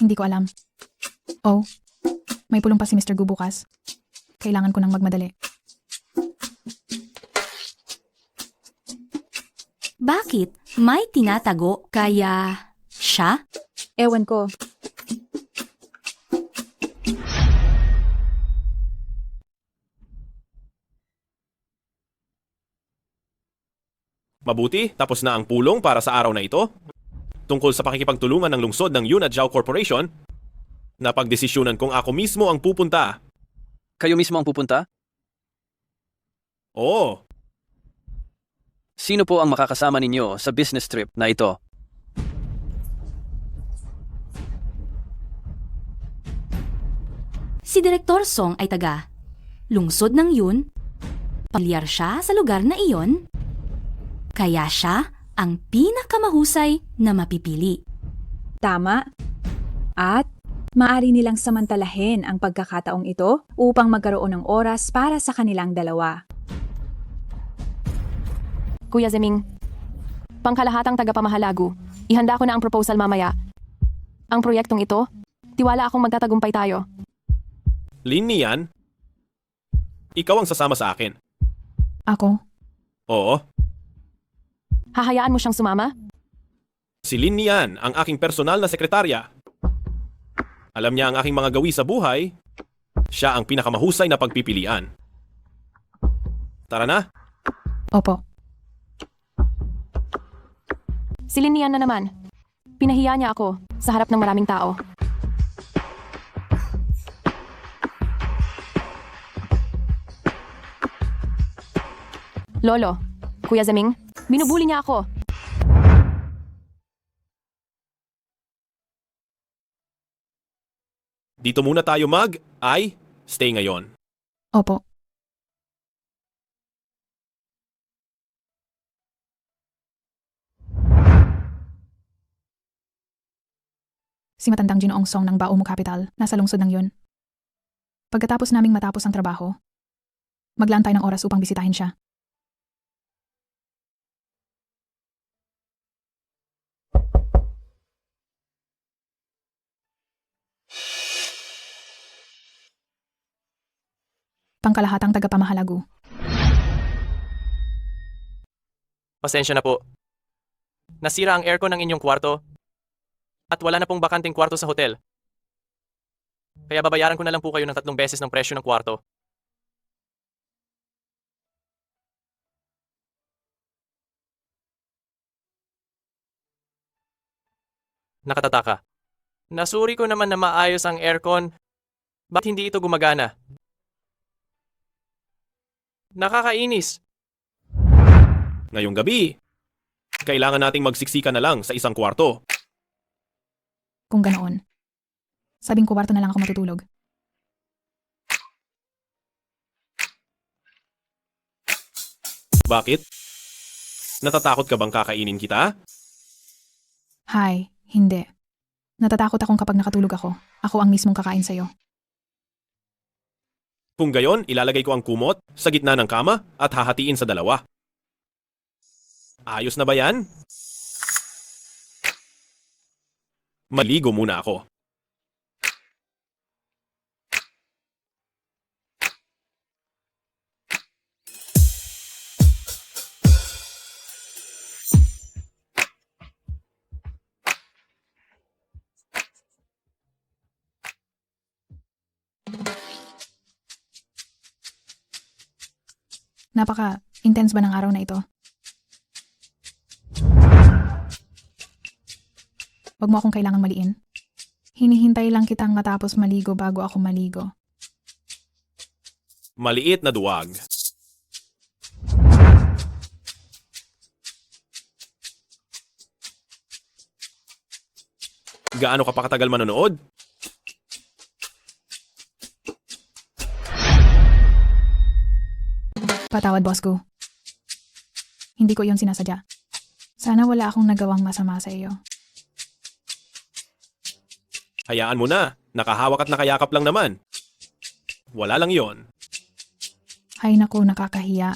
Hindi ko alam. Oh, may pulong pa si Mr. Gu bukas. Kailangan ko nang magmadali. Bakit? May tinatago kaya siya? Ewan ko. Mabuti, tapos na ang pulong para sa araw na ito. Tungkol sa pakikipagtulungan ng lungsod ng Yun at Zhao Corporation, napagdesisyonan kong ako mismo ang pupunta. Kayo mismo ang pupunta? Oo. Sino po ang makakasama ninyo sa business trip na ito? Si Direktor Song ay taga lungsod ng Yun. Pamilyar siya sa lugar na iyon. Kaya siya ang pinakamahusay na mapipili. Tama. At maaari nilang samantalahin ang pagkakataong ito upang magkaroon ng oras para sa kanilang dalawa. Kuya Zeming, pangkalahatang tagapamahalagu, ihanda ko na ang proposal mamaya. Ang proyektong ito, tiwala akong magtatagumpay tayo. Lin Nian, ikaw ang sasama sa akin. Ako? Oo, Hahayaan mo siyang sumama? si Lin Nian, ang aking personal na sekretarya. Alam niya ang aking mga gawi sa buhay. Siya ang pinakamahusay na pagpipilian. Tara na. Opo. Si Linian na naman. Pinahiya niya ako sa harap ng maraming tao. Lolo, Kuya Zeming, binubuli niya ako. Dito muna tayo stay ngayon. Opo. Si matandang Ginoong Song ng Baomu Capital, nasa lungsod ng yun. Pagkatapos naming matapos ang trabaho, maglaan tayo ng oras upang bisitahin siya. Pangkalahatang tagapamahalagu. Pasensya na po. Nasira ang aircon ng inyong kwarto at wala na pong bakanting kwarto sa hotel. Kaya babayaran ko na lang po kayo ng 3 beses ng presyo ng kwarto. Nakatataka. Nasuri ko naman na maayos ang aircon. Bakit hindi ito gumagana? Nakakainis. Ngayong gabi, kailangan nating magsiksika na lang sa isang kwarto. Kung ganoon, sabing kwarto na lang ako matutulog. Bakit? Natatakot ka bang kakainin kita? Hay, hindi. Natatakot akong kapag nakatulog ako, ako ang mismong kakain sa'yo. Kung gayon, ilalagay ko ang kumot sa gitna ng kama at hahatiin sa 2. Ayos na ba yan? Maligo muna ako. Napaka-intense ba ng araw na ito? Huwag mo akong kailangang maliin. Hinihintay lang kitang matapos maligo bago ako maligo. Maliit na duwag. Gaano ka pa katagal manonood? Patawad, boss ko. Hindi ko iyon sinasadya. Sana wala akong nagawang masama sa iyo. Hayaan mo na. Nakahawak at nakayakap lang naman. Wala lang yon. Ay naku, nakakahiya.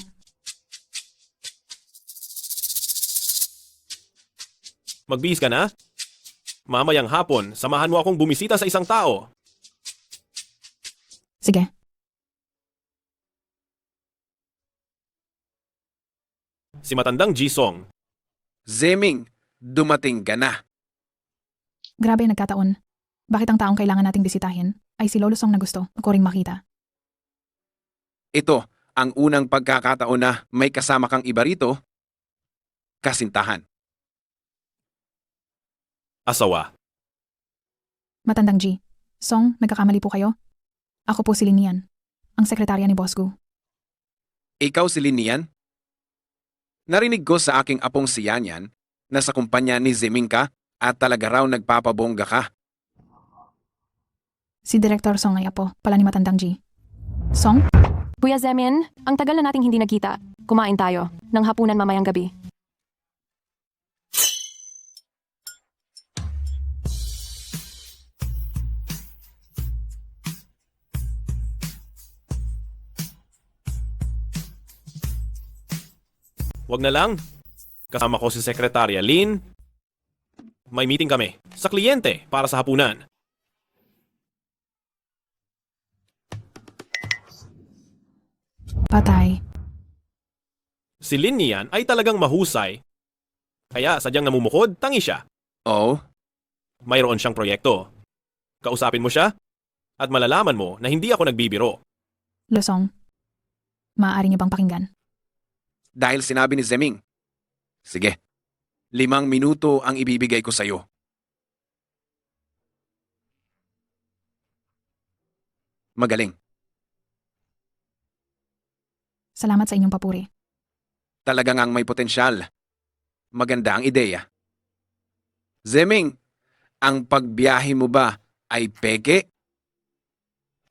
Magbihis ka na? Mamayang hapon, samahan mo akong bumisita sa isang tao. Sige. Si matandang Jisong. Zeming, dumating ka na. Grabe nagkataon. Bakit ang taong kailangan nating bisitahin ay si Lolo Song na gusto ko ring makita? Ito ang unang pagkakataon na may kasama kang iba rito. Kasintahan. Asawa. Matandang G. Song, nagkakamali po kayo? Ako po si Linian, ang sekretarya ni Boss Gu. Ikaw si Linian? Narinig ko sa aking apong si Yanyan na sa kumpanya ni Zeming ka at talaga raw nagpapabongga ka. Si Director Song ay apo, pala ni Matandang G. Song? Kuya Zemin, ang tagal na nating hindi nagkita. Kumain tayo ng hapunan mamayang gabi. Wag na lang. Kasama ko si Sekretarya Lin. May meeting kami sa kliyente para sa hapunan. Patay. Si Lin niyan ay talagang mahusay. Kaya sadyang namumukod, tangi siya. Oo, Mayroon siyang proyekto. Kausapin mo siya at malalaman mo na hindi ako nagbibiro. Losong, maaari niyo bang pakinggan? dahil sinabi ni Zeming. Sige, 5 minuto ang ibibigay ko sa'yo. Magaling. Salamat sa inyong papuri. Talaga ngang may potensyal. Maganda ang ideya. Zeming, ang pagbiyahe mo ba ay peke?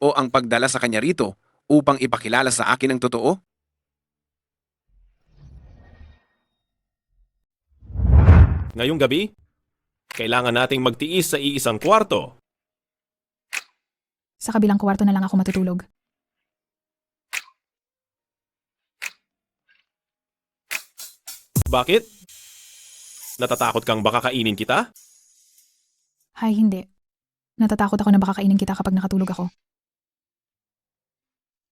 O ang pagdala sa kanya rito upang ipakilala sa akin ang totoo? Ngayong gabi, kailangan nating magtiis sa iisang kwarto. Sa kabilang kwarto na lang ako matutulog. Bakit? Natatakot kang baka kainin kita? Hay, hindi. Natatakot ako na baka kainin kita kapag nakatulog ako.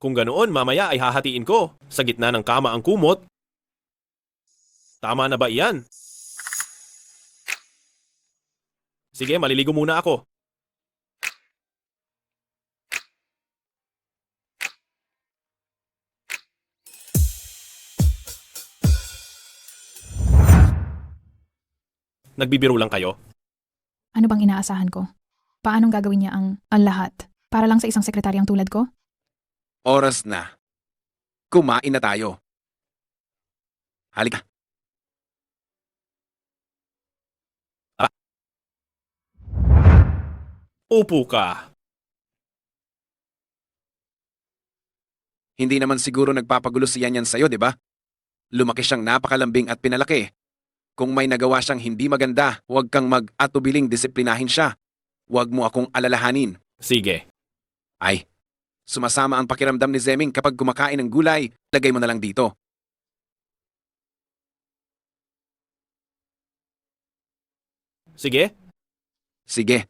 Kung ganoon, mamaya ay hahatiin ko sa gitna ng kama ang kumot. Tama na ba iyan? Sige, maliligo muna ako. Nagbibiro lang kayo? Ano bang inaasahan ko? Paanong gagawin niya ang lahat? Para lang sa isang sekretaryang tulad ko? Oras na. Kumain na tayo. Halika. Upo ka. Hindi naman siguro nagpapagulo si Yan sa'yo, di ba? Lumaki siyang napakalambing at pinalaki. Kung may nagawa siyang hindi maganda, huwag kang mag-atubiling disiplinahin siya. Huwag mo akong alalahanin. Sige. Ay, sumasama ang pakiramdam ni Zeming kapag kumakain ng gulay, lagay mo na lang dito. Sige? Sige.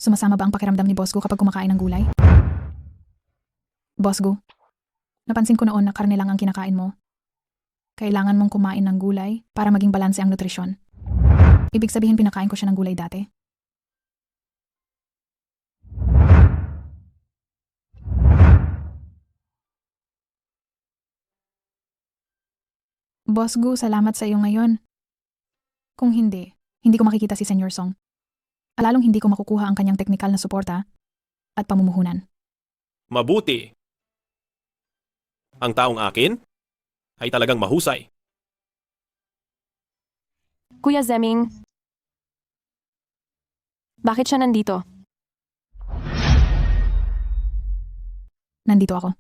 Sumasama ba ang pakiramdam ni Boss Gu kapag kumakain ng gulay? Boss Gu, napansin ko noon na karne lang ang kinakain mo. Kailangan mong kumain ng gulay para maging balanse ang nutrisyon. Ibig sabihin pinakain ko siya ng gulay dati. Boss Gu, salamat sa iyo ngayon. Kung hindi ko makikita si Senyor Song. Lalong hindi ko makukuha ang kanyang teknikal na suporta at pamumuhunan. Mabuti. Ang taong akin ay talagang mahusay. Kuya Zeming, bakit siya nandito? Nandito ako.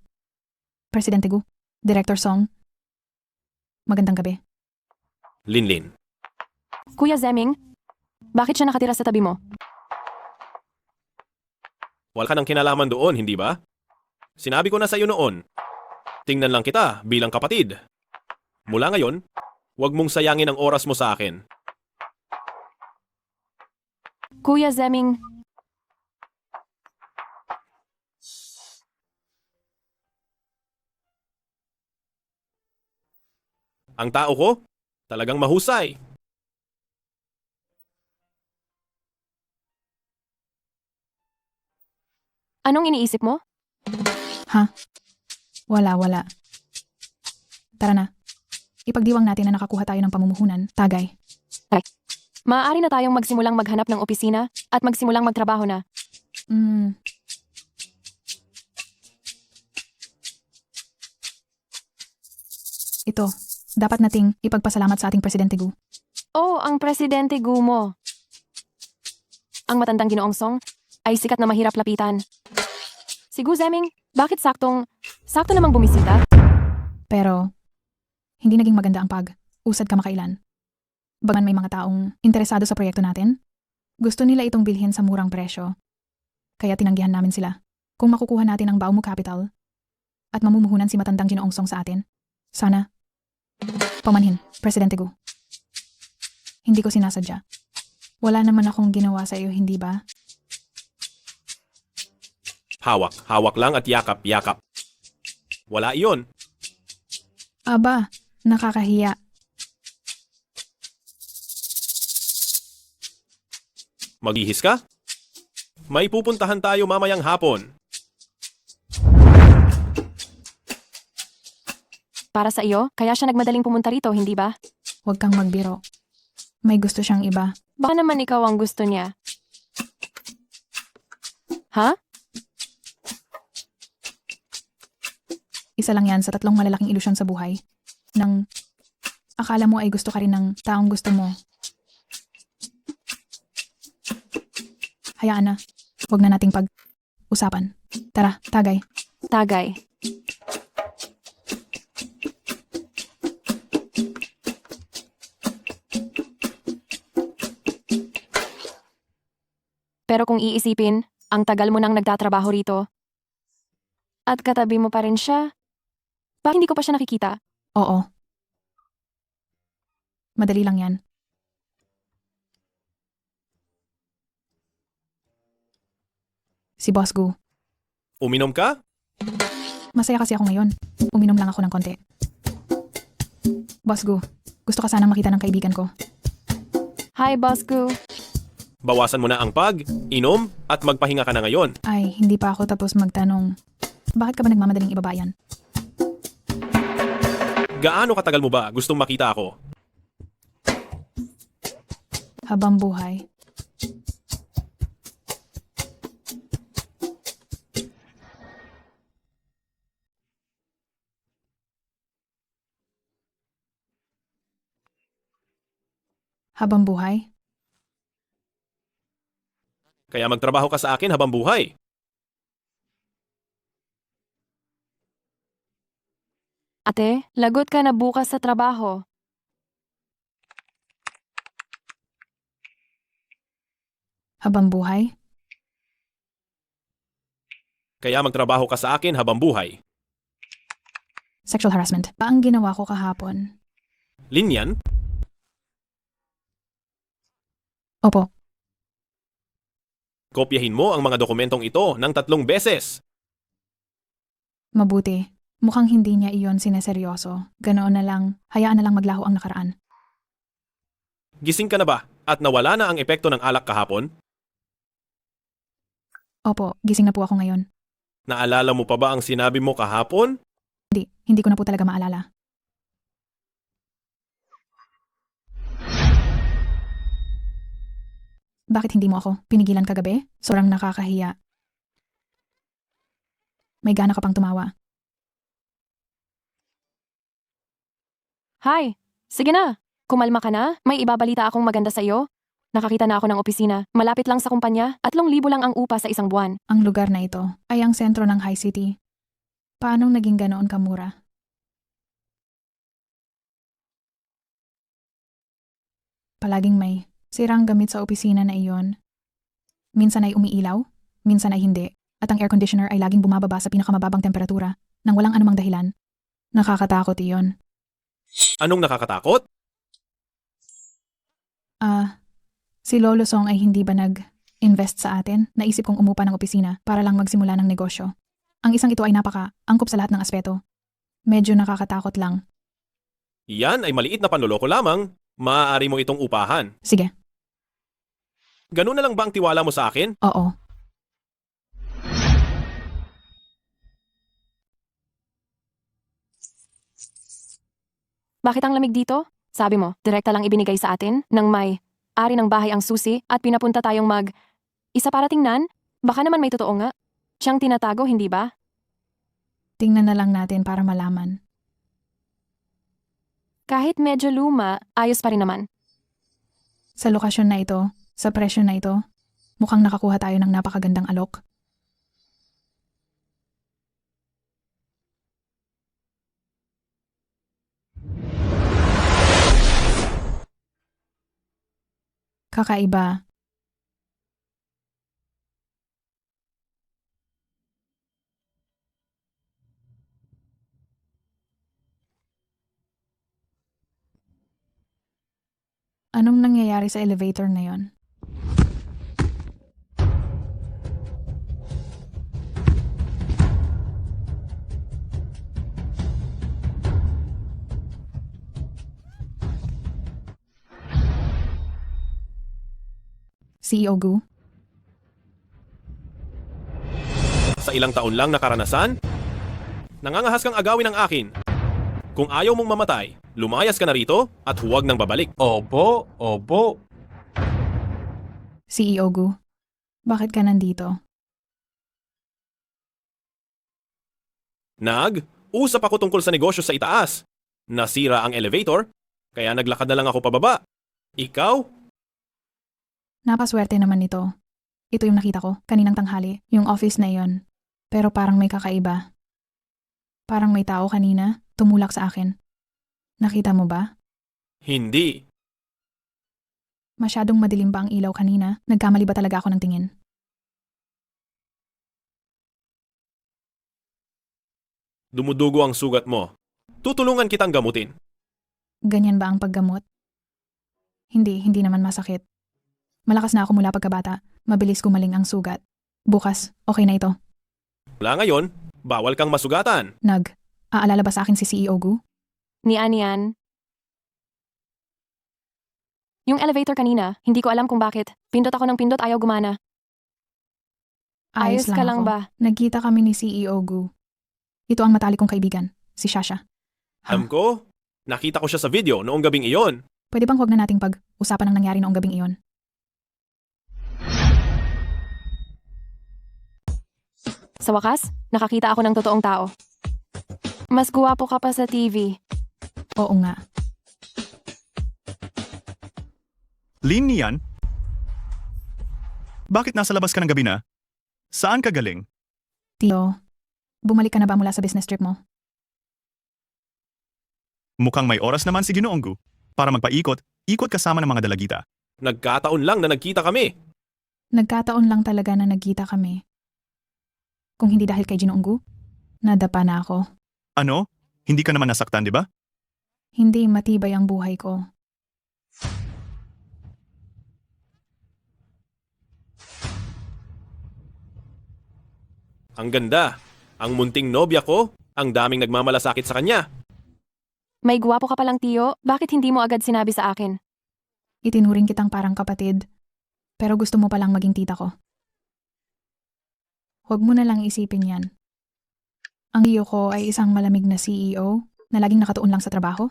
Presidente Gu, Director Song. Magandang gabi. Linlin. Kuya Zeming, bakit siya nakatira sa tabi mo? Wala ka ng kinalaman doon, hindi ba? Sinabi ko na sa iyo noon. Tingnan lang kita bilang kapatid. Mula ngayon, huwag mong sayangin ang oras mo sa akin. Kuya Zeming, Ang tao ko, talagang mahusay. anong iniisip mo? Ha? Wala. Tara na. Ipagdiwang natin na nakakuha tayo ng pamumuhunan. Tagay. Maaari na tayong magsimulang maghanap ng opisina at magsimulang magtrabaho na. Ito, dapat nating ipagpasalamat sa ating Presidente Gu. Oh, ang Presidente Gu mo. Ang matandang Ginoong Song ay sikat na mahirap lapitan. Si Gu Zeming, bakit sakto namang bumisita? Pero, hindi naging maganda ang pag-usad kamakailan. Bagan may mga taong interesado sa proyekto natin, gusto nila itong bilhin sa murang presyo. Kaya tinanggihan namin sila. Kung makukuha natin ang Baomu Capital at mamumuhunan si matandang Ginoong Song sa atin, sana. Pamanhin, Presidente Gu. Hindi ko sinasadya. Wala naman akong ginawa sa iyo, hindi ba? Hawak lang at yakap. Wala iyon. Aba, Nakakahiya. Maghihis ka? May pupuntahan tayo mamayang hapon. Para sa iyo, kaya siya nagmadaling pumunta rito, hindi ba? Huwag kang magbiro. May gusto siyang iba. Baka naman ikaw ang gusto niya. Ha? Isa lang yan sa 3 malalaking ilusyon sa buhay. Nang akala mo ay gusto ka rin ng taong gusto mo. Hayaan na. Huwag na nating pag-usapan. Tara, tagay. Tagay. Pero kung iisipin, ang tagal mo nang nagtatrabaho rito. At katabi mo pa rin siya. Bakit hindi ko pa siya nakikita? Oo. Madali lang yan. Si Boss Gu. Uminom ka? Masaya kasi ako ngayon. Uminom lang ako ng konti. Boss Gu, gusto ka sanang makita ng kaibigan ko. Hi, Boss Gu. Bawasan mo na ang inom, at magpahinga ka na ngayon. Ay, hindi pa ako tapos magtanong. Bakit ka ba nagmamadaling ibaba yan? Gaano katagal mo ba gustong makita ako? Habang buhay. Habang buhay? Kaya magtrabaho ka sa akin habang buhay. Ate, lagot ka na bukas sa trabaho. Habang buhay? Kaya magtrabaho ka sa akin habang buhay. Sexual harassment. Pa ang ginawa ko kahapon? Linyan? Opo. Kopyahin mo ang mga dokumentong ito ng 3 beses. Mabuti. Mukhang hindi niya iyon sineseryoso. Ganoon na lang, hayaan na lang maglaho ang nakaraan. Gising ka na ba at nawala na ang epekto ng alak kahapon? Opo, gising na po ako ngayon. Naalala mo pa ba ang sinabi mo kahapon? Hindi ko na po talaga maalala. Bakit hindi mo ako pinigilan kagabi? Sobrang nakakahiya. May gana ka pang tumawa. Hi! Sige na! Kumalma ka na? May ibabalita akong maganda sa iyo? Nakakita na ako ng opisina. Malapit lang sa kumpanya. 3,000 lang ang upa sa isang buwan. Ang lugar na ito ay ang sentro ng High City. Paanong naging ganoon kamura? Palaging may sirang gamit sa opisina na iyon. Minsan ay umiilaw, minsan ay hindi. At ang air conditioner ay laging bumababa sa pinakamababang temperatura nang walang anumang dahilan. Nakakatakot iyon. Anong nakakatakot? Si Lolo Song ay hindi ba nag-invest sa atin? Naisip kong umupa ng opisina para lang magsimula ng negosyo. Ang isang ito ay angkop sa lahat ng aspeto. Medyo nakakatakot lang. Yan ay maliit na panloloko lamang. Maaari mo itong upahan. Sige. Ganun na lang ba ang tiwala mo sa akin? Oo. Bakit ang lamig dito? Sabi mo, direkta lang ibinigay sa atin nang may ari ng bahay ang susi at pinapunta tayong isa para tingnan? Baka naman may totoo nga. Siyang tinatago, hindi ba? Tingnan na lang natin para malaman. Kahit medyo luma, ayos pa rin naman. Sa lokasyon na ito, sa presyo na ito, mukhang nakakuha tayo ng napakagandang alok. Kakaiba. Anong nangyayari sa elevator na yon? CEO Gu? Sa ilang taon lang na karanasan, nangangahas kang agawin ang akin. Kung ayaw mong mamatay, lumayas ka na rito at huwag nang babalik. Opo, opo. CEO Gu, bakit ka nandito? Usap ako tungkol sa negosyo sa itaas. Nasira ang elevator, kaya naglakad na lang ako pababa. Ikaw? Napaswerte naman nito. Ito yung nakita ko kaninang tanghali, yung office na iyon. Pero parang may kakaiba. Parang may tao kanina, tumulak sa akin. Nakita mo ba? Hindi. Masyadong madilim ba ang ilaw kanina? Nagkamali ba talaga ako ng tingin? Dumudugo ang sugat mo. Tutulungan kitang gamutin. Ganyan ba ang paggamot? Hindi naman masakit. Malakas na ako mula pagkabata. Mabilis gumaling ang sugat. Bukas, okay na ito. Wala ngayon, bawal kang masugatan. Aalala ba sa akin si CEO Gu? Nian. Yung elevator kanina, hindi ko alam kung bakit. Pindot ako ng pindot, ayaw gumana. Ayos ka lang ako. ba? Nagkita kami ni CEO Gu. Ito ang matalik kong kaibigan, si Shasha. Alam ko, nakita ko siya sa video noong gabing iyon. Pwede bang huwag na nating pag-usapan ang nangyari noong gabing iyon? Sa wakas, nakakita ako ng totoong tao. Mas guwapo ka pa sa TV. Oo nga. Lin Nian? Bakit nasa labas ka ng gabi na? Saan ka galing? Tio, bumalik ka na ba mula sa business trip mo? Mukhang may oras naman si Ginoong Gu para magpaikot kasama ng mga dalagita. Nagkataon lang na nagkita kami. Nagkataon lang talaga na nagkita kami. Kung hindi dahil kay Ginoong Gu, nadapa na ako. Ano? Hindi ka naman nasaktan, di ba? Hindi matibay ang buhay ko. Ang ganda. Ang munting nobya ko, ang daming nagmamalasakit sa kanya. May guwapo ka palang tiyo, bakit hindi mo agad sinabi sa akin? Itinuring kitang parang kapatid, pero gusto mo palang maging tita ko. Huwag mo na lang isipin yan. Ang iyo ko ay isang malamig na CEO na laging nakatuon lang sa trabaho.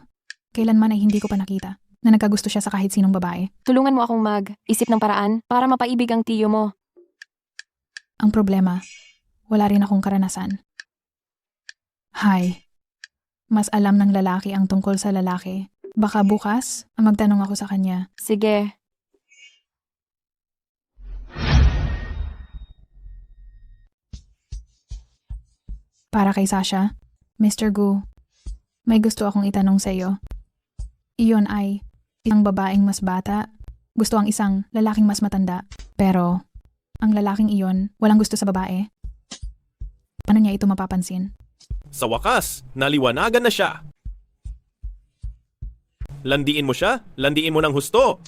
Kailanman ay hindi ko pa nakita na nagkagusto siya sa kahit sinong babae. Tulungan mo akong mag-isip ng paraan para mapaibig ang tiyo mo. Ang problema, wala rin akong karanasan. Mas alam ng lalaki ang tungkol sa lalaki. Baka bukas, magtanong ako sa kanya. Sige. Para kay Sasha, Mr. Gu, may gusto akong itanong sa iyo. Iyon ay isang babaeng mas bata, gusto ang isang lalaking mas matanda, pero ang lalaking iyon walang gusto sa babae. Paano niya ito mapapansin? Sa wakas, naliwanagan na siya. Landiin mo siya, landiin mo ng husto.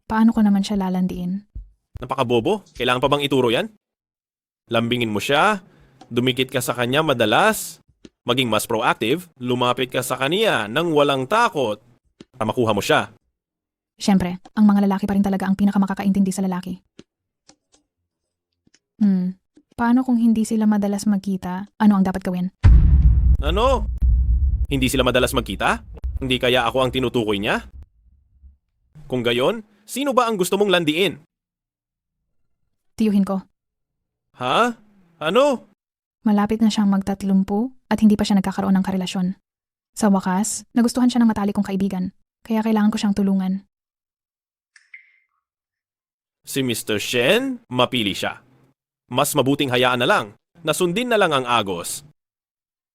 Paano ko naman siya lalandiin? Napakabobo, kailangan pa bang ituro yan? Lambingin mo siya, dumikit ka sa kanya madalas, maging mas proactive, lumapit ka sa kanya nang walang takot para makuha mo siya. Siyempre, ang mga lalaki pa rin talaga ang pinakamakakaintindi sa lalaki. Paano kung hindi sila madalas magkita? Ano ang dapat gawin? Ano? Hindi sila madalas magkita? Hindi kaya ako ang tinutukoy niya? Kung gayon, sino ba ang gusto mong landiin? Tiyuhin ko. Ha? Ano? Malapit na siyang magtatlumpu at hindi pa siya nagkakaroon ng karelasyon. Sa wakas, nagustuhan siya ng matalik kong kaibigan, kaya kailangan ko siyang tulungan. Si Mr. Shen, mapili siya. Mas mabuting hayaan na lang, nasundin na lang ang agos.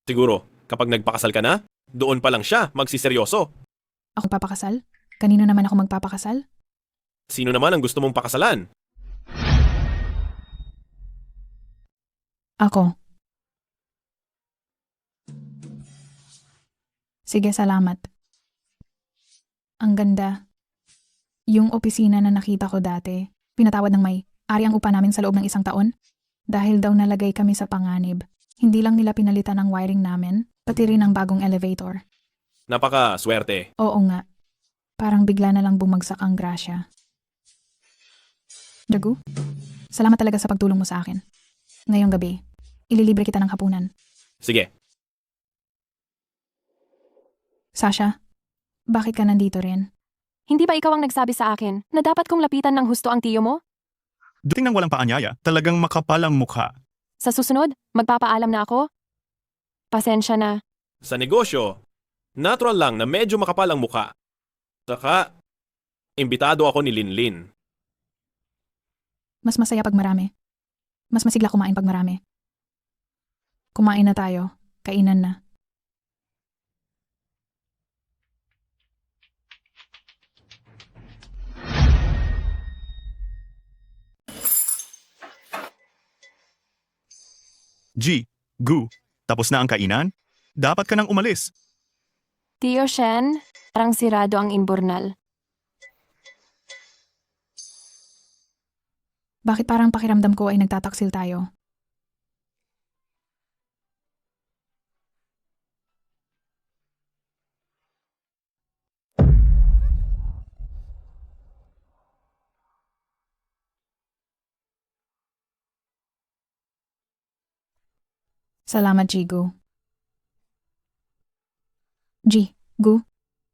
Siguro, kapag nagpakasal ka na, doon pa lang siya magsiseryoso. Ako papakasal? Kanino naman ako magpapakasal? Sino naman ang gusto mong pakasalan? Ako. Sige, salamat. Ang ganda. Yung opisina na nakita ko dati, pinatawad ng may-ari ang upa namin sa loob ng 1 taon. Dahil daw nalagay kami sa panganib. Hindi lang nila pinalitan ang wiring namin, pati rin ang bagong elevator. Napaka-swerte. Oo nga. Parang bigla na lang bumagsak ang grasya. Jagu, salamat talaga sa pagtulong mo sa akin. Ngayong gabi, ililibre kita ng hapunan. Sige, Sasha, bakit ka nandito rin? Hindi ba ikaw ang nagsabi sa akin na dapat kong lapitan ng husto ang tiyo mo? Dating ng walang paanyaya, talagang makapal ang mukha. Sa susunod, magpapaalam na ako? Pasensya na. sa negosyo, natural lang na medyo makapal ang mukha. Saka, imbitado ako ni Linlin. Mas masaya pag marami. Mas masigla kumain pag marami. Kumain na tayo. Kainan na. G, Gu, tapos na ang kainan? Dapat ka nang umalis. Tio Shen, parang sirado ang imburnal. Bakit parang pakiramdam ko ay nagtataksil tayo? Salamat, Jigu. Gu,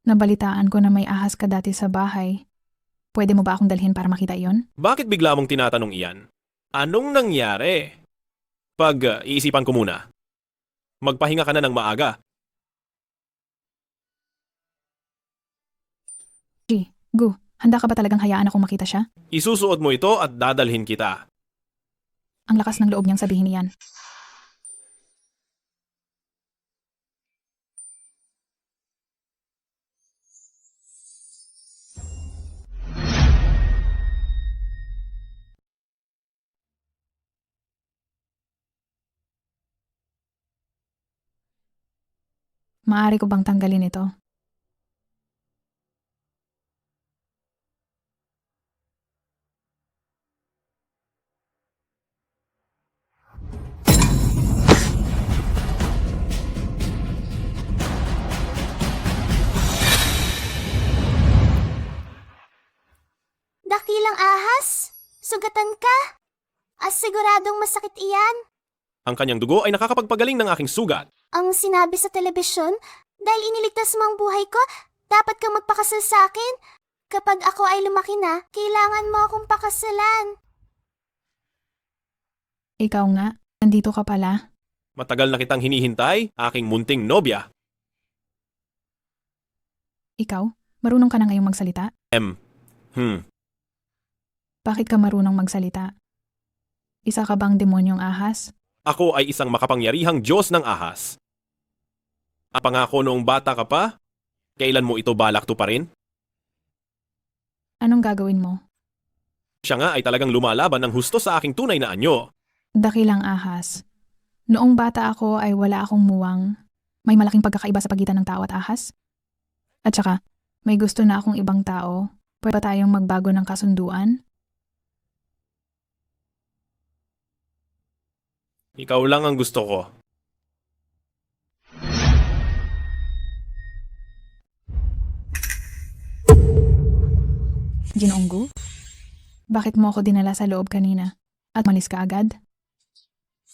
nabalitaan ko na may ahas ka dati sa bahay. Pwede mo ba akong dalhin para makita iyon? Bakit bigla mong tinatanong iyan? Anong nangyari? Iisipan ko muna. Magpahinga ka na ng maaga. Gu, handa ka ba talagang hayaan akong makita siya? Isusuot mo ito at dadalhin kita. Ang lakas ng loob niyang sabihin iyan. Maaari ko bang tanggalin ito? Dakilang ahas? Sugatan ka? Siguradong masakit iyan? Ang kanyang dugo ay nakakapagpagaling ng aking sugat. Ang sinabi sa telebisyon, dahil iniligtas mo ang buhay ko, dapat kang magpakasal sa akin. Kapag ako ay lumaki na, kailangan mo akong pakasalan. Ikaw nga, nandito ka pala. Matagal na kitang hinihintay, aking munting nobya. Ikaw, marunong ka na ngayong magsalita? Bakit ka marunong magsalita? Isa ka bang demonyong ahas? Ako ay isang makapangyarihang Diyos ng ahas. Ang pangako noong bata ka pa, kailan mo ito balak tuparin? Anong gagawin mo? Siya nga ay talagang lumalaban ng husto sa aking tunay na anyo. Dakilang ahas. Noong bata ako ay wala akong muwang. May malaking pagkakaiba sa pagitan ng tao at ahas. At saka, may gusto na akong ibang tao. Pwede ba tayong magbago ng kasunduan? Ikaw lang ang gusto ko. Ginoonggu? Bakit mo ako dinala sa loob kanina? At malis ka agad?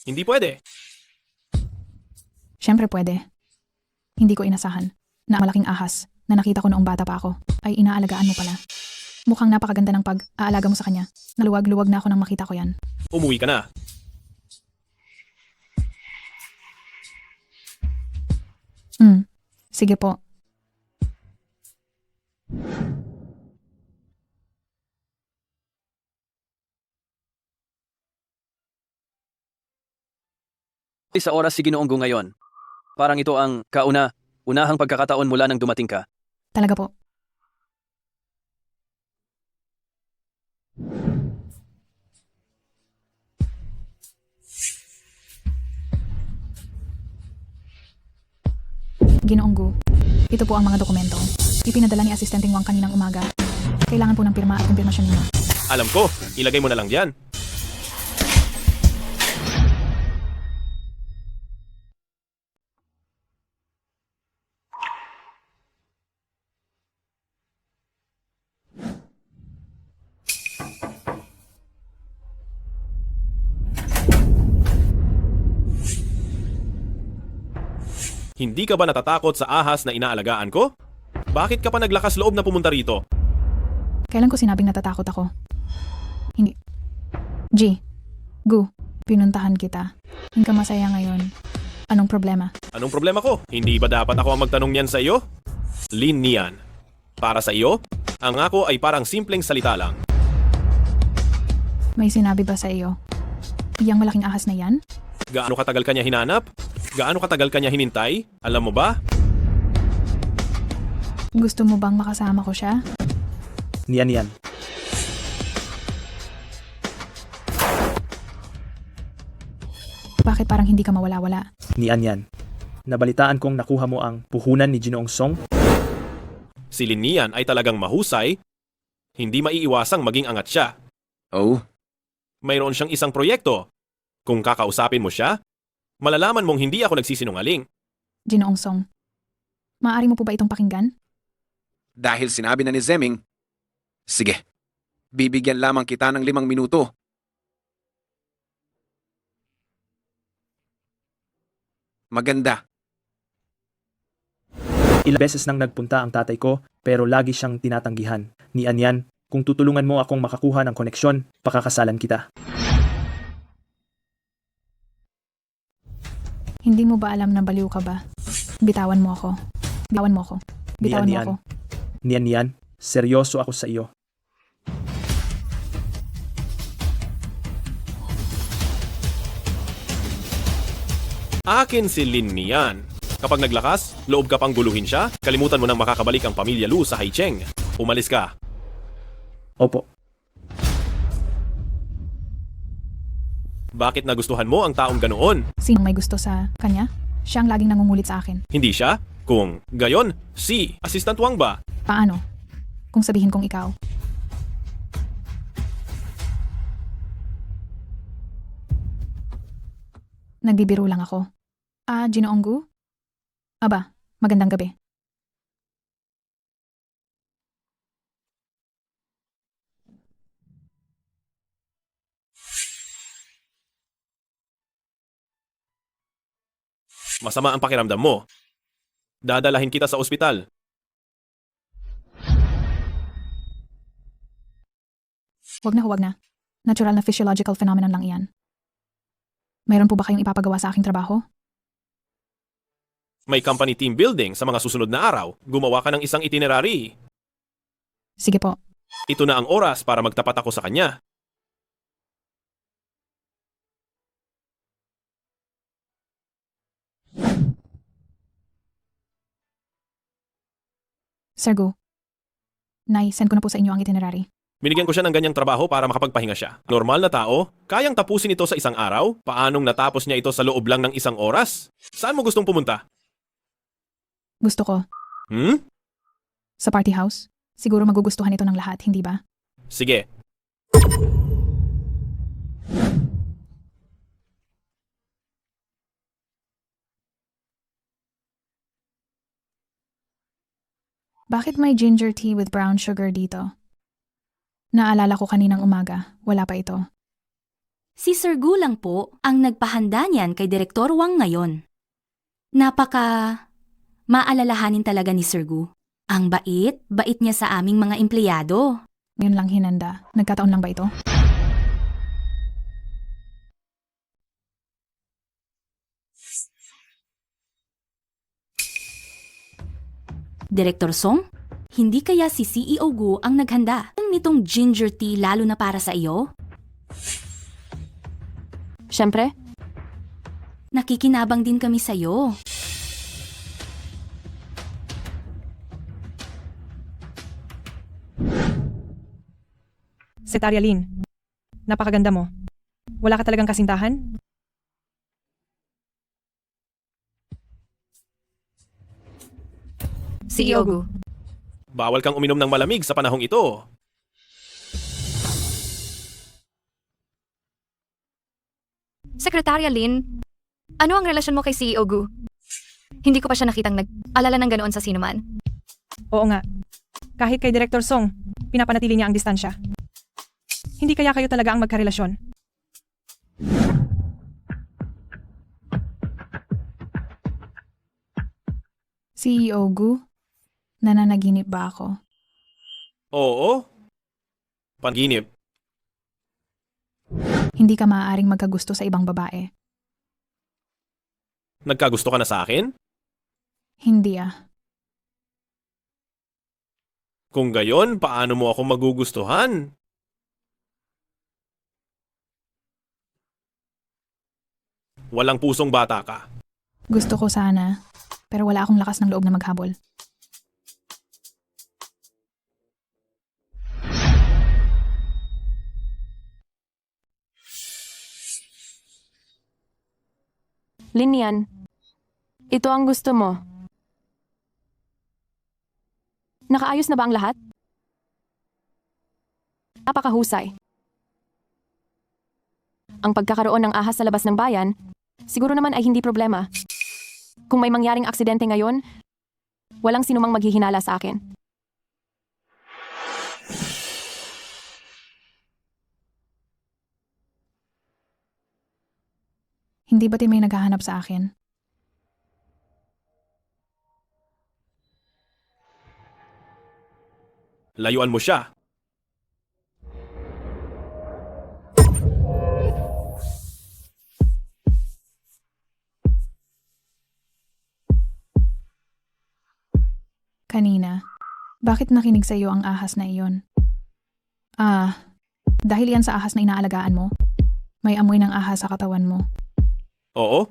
Hindi pwede. Siyempre pwede. Hindi ko inasahan na malaking ahas na nakita ko noong bata pa ako ay inaalagaan mo pala. Mukhang napakaganda ng pag-aalaga mo sa kanya. Naluwag-luwag na ako nang makita ko yan. Umuwi ka na. Sige po. Sa oras si Ginoonggo ngayon. Parang ito ang unahang pagkakataon mula nang dumating ka. Talaga po. Ginoonggu, ito po ang mga dokumento. Ipinadala ni Asistenteng Wang kaninang umaga. Kailangan po ng pirma at kumpirmasyon ninyo. Alam ko, ilagay mo na lang diyan. Hindi ka ba natatakot sa ahas na inaalagaan ko? Bakit ka pa naglakas loob na pumunta rito? Kailan ko sinabing natatakot ako? Hindi. G. Gu. Pinuntahan kita. Hindi ka masaya ngayon. Anong problema? Anong problema ko? Hindi ba dapat ako ang magtanong niyan sa iyo? Lin niyan. Para sa iyo, ang ako ay parang simpleng salita lang. May sinabi ba sa iyo? Iyang malaking ahas na yan? Gaano katagal kanya hinanap? Gaano katagal kanya hinintay? Alam mo ba? Gusto mo bang makasama ko siya? Niyan. Bakit parang hindi ka mawala-wala? Niyan. Nabalitaan kong nakuha mo ang puhunan ni Ginoong Song. Si Lin niyan ay talagang mahusay. Hindi maiiwasang maging angat siya. Oh, Mayroon siyang isang proyekto. Kung kakausapin mo siya, malalaman mong hindi ako nagsisinungaling. Ginoong Song. Maaari mo po ba itong pakinggan? dahil sinabi na ni Zeming, sige, bibigyan lamang kita ng 5 minuto. Maganda. Ilang beses nang nagpunta ang tatay ko pero lagi siyang tinatanggihan. Ni Anyan, kung tutulungan mo akong makakuha ng koneksyon, pakakasalan kita. Hindi mo ba alam na baliw ka ba? Bitawan mo ako. Bitawan mo ako. Bitawan mo ako. Niyan, seryoso ako sa iyo. Akin si Lin niyan. Kapag naglakas, loob ka pang guluhin siya, kalimutan mo nang makakabalik ang pamilya Lu sa Haicheng. Umalis ka. Opo. Bakit nagustuhan mo ang taong ganoon? Sinong may gusto sa kanya? Siya ang laging nangungulit sa akin. Hindi siya? Kung gayon, si Assistant Wang ba? Paano? Kung sabihin kong ikaw. Nagbibiro lang ako. Ginoong Gu? Aba, magandang gabi. Masama ang pakiramdam mo. Dadalahin kita sa ospital. Huwag na. Natural na physiological phenomenon lang iyan. Mayroon po ba kayong ipapagawa sa aking trabaho? May company team building sa mga susunod na araw. Gumawa ka ng isang itinerary. Sige po. Ito na ang oras para magtapat ako sa kanya. Sir Gu. Send ko na po sa inyo ang itinerary. Binigyan ko siya ng ganyang trabaho para makapagpahinga siya. Normal na tao, kayang tapusin ito sa isang araw? Paanong natapos niya ito sa loob lang ng 1 oras? Saan mo gustong pumunta? Gusto ko. Sa party house? Siguro magugustuhan ito ng lahat, hindi ba? Sige. Bakit may ginger tea with brown sugar dito? Naalala ko kaninang umaga, wala pa ito. Si Sir Gu lang po ang nagpahanda niyan kay Direktor Wang ngayon. Maalalahanin talaga ni Sir Gu. Ang bait niya sa aming mga empleyado. Ngayon lang hinanda. Nagkataon lang ba ito? Direktor Song, hindi kaya si CEO Gu ang naghanda nitong ginger tea lalo na para sa iyo? Siyempre, Nakikinabang din kami sa iyo. Sekretarya Lin, napakaganda mo. Wala ka talagang kasintahan? CEO Gu. Bawal kang uminom ng malamig sa panahong ito. Sekretarya Lin, ano ang relasyon mo kay CEO Gu? Hindi ko pa siya nakitang nag-alala ng ganoon sa sinuman. Oo nga. Kahit kay Director Song, pinapanatili niya ang distansya. Hindi kaya kayo talaga ang magkarelasyon? CEO Gu, nananaginip ba ako? Oo. Panaginip. Hindi ka maaaring magkagusto sa ibang babae. Nagkagusto ka na sa akin? Hindi ah. Kung gayon, paano mo ako magugustuhan? Walang pusong bata ka. Gusto ko sana, pero wala akong lakas ng loob na maghabol. Linian, ito ang gusto mo. Nakaayos na ba ang lahat? Napakahusay. Ang pagkakaroon ng ahas sa labas ng bayan, siguro naman ay hindi problema. Kung may mangyaring aksidente ngayon, walang sinumang maghihinala sa akin. Hindi ba't may naghahanap sa akin? Layuan mo siya. Kanina, bakit nakinig sa iyo ang ahas na iyon? Dahil yan sa ahas na inaalagaan mo? May amoy ng ahas sa katawan mo. Oo.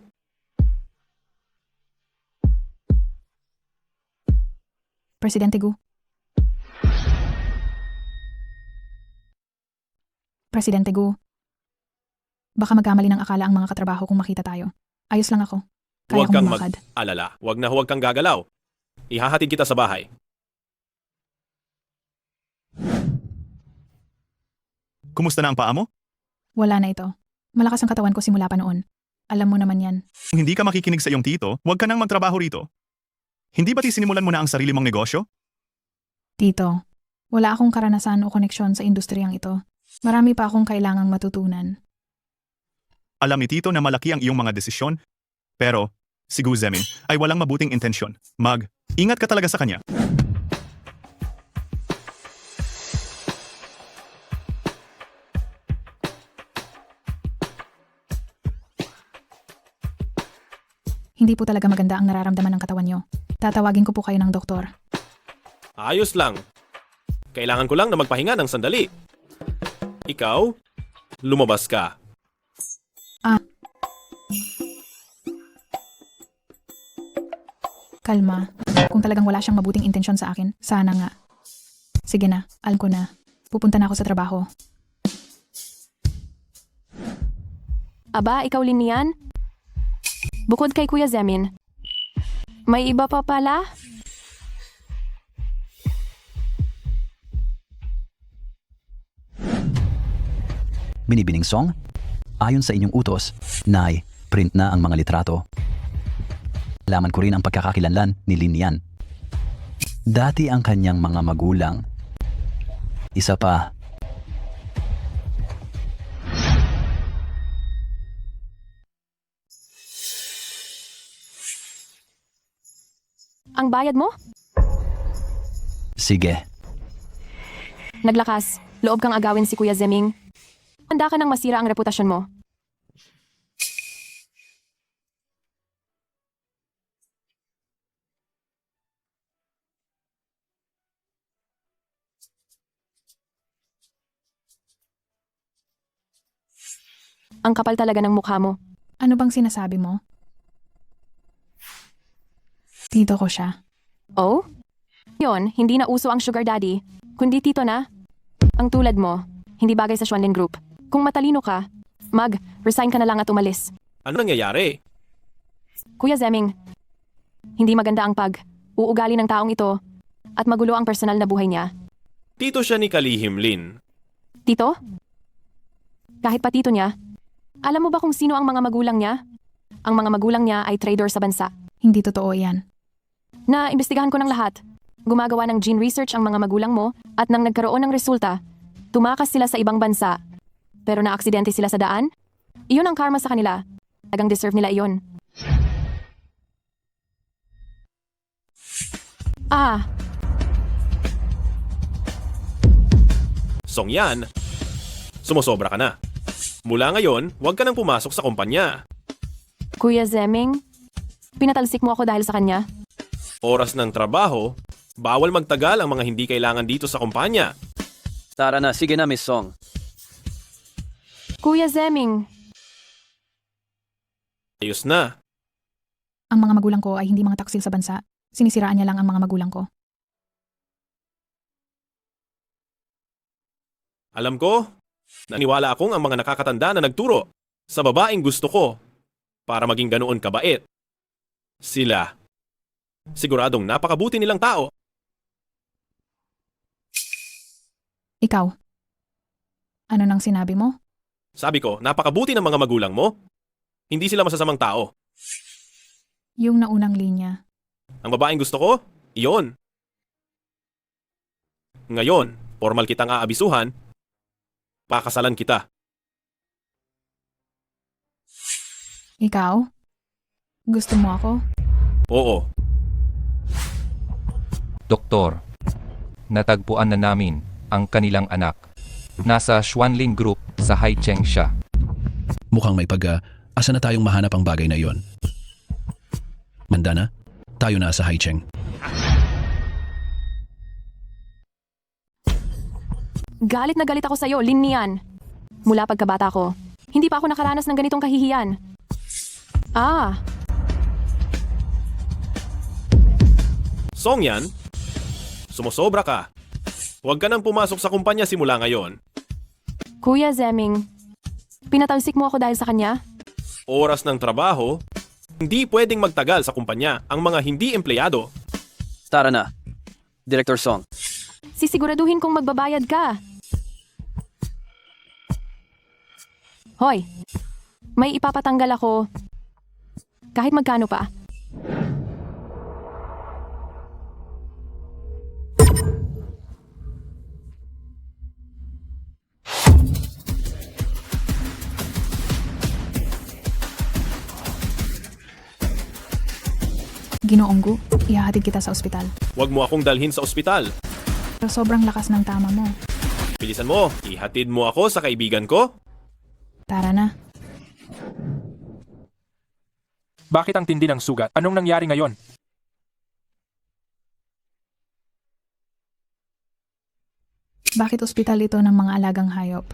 Presidente Gu. Presidente Gu. Baka magkamali ng akala ang mga katrabaho kung makita tayo. Ayos lang ako. Kaya Huwag kong kang lumakad. mag-alala. Huwag kang gagalaw. Ihahatid kita sa bahay. Kumusta na ang paa mo? Wala na ito. Malakas ang katawan ko simula pa noon. Alam mo naman yan. Kung hindi ka makikinig sa iyong tito, huwag ka nang magtrabaho rito. Hindi ba't isinimulan mo na ang sarili mong negosyo? Tito, wala akong karanasan o koneksyon sa industriyang ito. Marami pa akong kailangang matutunan. Alam ni tito na malaki ang iyong mga desisyon, pero si Gu Zemin ay walang mabuting intensyon. Ingat ka talaga sa kanya. Hindi po talaga maganda ang nararamdaman ng katawan nyo. Tatawagin ko po kayo ng doktor. Ayos lang. Kailangan ko lang na magpahinga ng sandali. Ikaw, lumabas ka. Kalma. Kung talagang wala siyang mabuting intensyon sa akin, sana nga. Sige na, alam ko na. Pupunta na ako sa trabaho. Aba, ikaw Linian? Bukod kay Kuya Zemin, may iba pa pala? Binibining Song, ayon sa inyong utos, Nay, print na ang mga litrato. Laman ko rin ang pagkakakilanlan ni Linian. Dati ang kanyang mga magulang. Isa pa. Ang bayad mo? Sige. Naglakas, loob kang agawin si Kuya Zeming. Handa ka nang masira ang reputasyon mo. Ang kapal talaga ng mukha mo. Ano bang sinasabi mo? Tito ko siya. Oh? Yon, hindi na uso ang sugar daddy, kundi tito na. Ang tulad mo, hindi bagay sa Xuanlin Group. Kung matalino ka, resign ka na lang at umalis. Ano nangyayari? Kuya Zeming, hindi maganda ang uugali ng taong ito at magulo ang personal na buhay niya. Tito siya ni Kalihim Lin. Tito? Kahit pa tito niya, alam mo ba kung sino ang mga magulang niya? Ang mga magulang niya ay trader sa bansa. Hindi totoo yan. Imbestigahan ko ng lahat. Gumagawa ng gene research ang mga magulang mo at nang nagkaroon ng resulta, tumakas sila sa ibang bansa. Pero naaksidente sila sa daan? Iyon ang karma sa kanila. Talagang deserve nila iyon. Ah, Song Yan, sumusobra ka na. Mula ngayon, huwag ka nang pumasok sa kumpanya. Kuya Zeming, pinatalsik mo ako dahil sa kanya? Oras ng trabaho, bawal magtagal ang mga hindi kailangan dito sa kumpanya. Tara na, sige na, Miss Song. Kuya Zeming, Ayos na. Ang mga magulang ko ay hindi mga taksil sa bansa. Sinisiraan niya lang ang mga magulang ko. Alam ko, naniwala akong ang mga nakakatanda na nagturo sa babaeng gusto ko para maging ganoon kabait. Sila. Siguradong napakabuti nilang tao. Ikaw, ano nang sinabi mo? Sabi ko, napakabuti ng mga magulang mo. Hindi sila masasamang tao. Yung naunang linya. Ang babaeng gusto ko, iyon. Ngayon, formal kitang aabisuhan, pakasalan kita. Ikaw? Gusto mo ako? Oo. Doktor, natagpuan na namin ang kanilang anak. Nasa Xuanlin Group sa Haicheng siya. Mukhang may asa na tayong mahanap ang bagay na yon. Manda na, tayo na sa Haicheng. galit na galit ako sa'yo, Lin Nian. Mula pagkabata ko, hindi pa ako nakaranas ng ganitong kahihiyan. Ah, Song Yan, sumusobra ka. Huwag ka nang pumasok sa kumpanya simula ngayon. Kuya Zeming, pinatalsik mo ako dahil sa kanya? Oras ng trabaho, hindi pwedeng magtagal sa kumpanya ang mga hindi empleyado. Tara na. Director Song. Sisiguraduhin kong magbabayad ka. Hoy, may ipapatanggal ako. Kahit magkano pa. Ginoong Gu, ihahatid kita sa ospital. Huwag mo akong dalhin sa ospital. Pero sobrang lakas ng tama mo. Bilisan mo, ihatid mo ako sa kaibigan ko. Tara na. Bakit ang tindi ng sugat? Anong nangyari ngayon? Bakit ospital ito ng mga alagang hayop?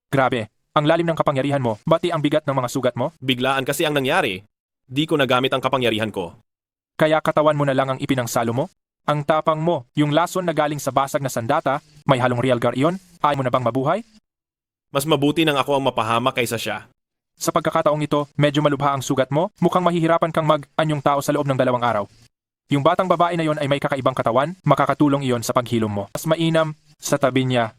Grabe, ang lalim ng kapangyarihan mo. Bati ang bigat ng mga sugat mo? Biglaan kasi ang nangyari. Di ko nagamit ang kapangyarihan ko. Kaya katawan mo na lang ang ipinangsalo mo? Ang tapang mo, yung lason na galing sa basag na sandata, may halong real gar iyon? Ayaw mo na bang mabuhay? Mas mabuti nang ako ang mapahama kaysa siya. Sa pagkakataong ito, medyo malubha ang sugat mo, mukhang mahihirapan kang mag-anyong tao sa loob ng 2 araw. Yung batang babae na yon ay may kakaibang katawan, makakatulong iyon sa paghilom mo. Mas mainam sa tabi niya.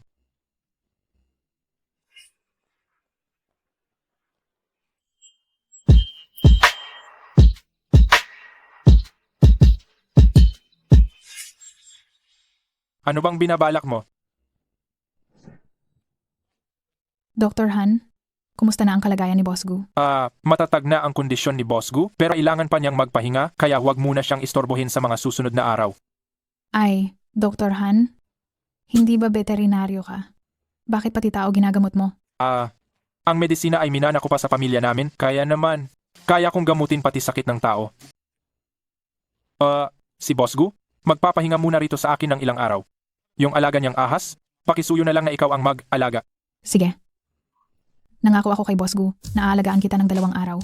Ano bang binabalak mo? Dr. Han, kumusta na ang kalagayan ni Boss Gu? Matatag na ang kondisyon ni Boss Gu, pero kailangan pa niyang magpahinga, kaya huwag muna siyang istorbohin sa mga susunod na araw. Ay, Dr. Han, hindi ba veterinaryo ka? Bakit pati tao ginagamot mo? Ang medisina ay minana ko pa sa pamilya namin, kaya naman, kaya kong gamutin pati sakit ng tao. Si Boss Gu, magpapahinga muna rito sa akin ng ilang araw. Yung alaga niyang ahas, pakisuyo na lang na ikaw ang mag-alaga. Sige. Nangako ako kay Boss Gu na aalagaan kita ng 2 araw.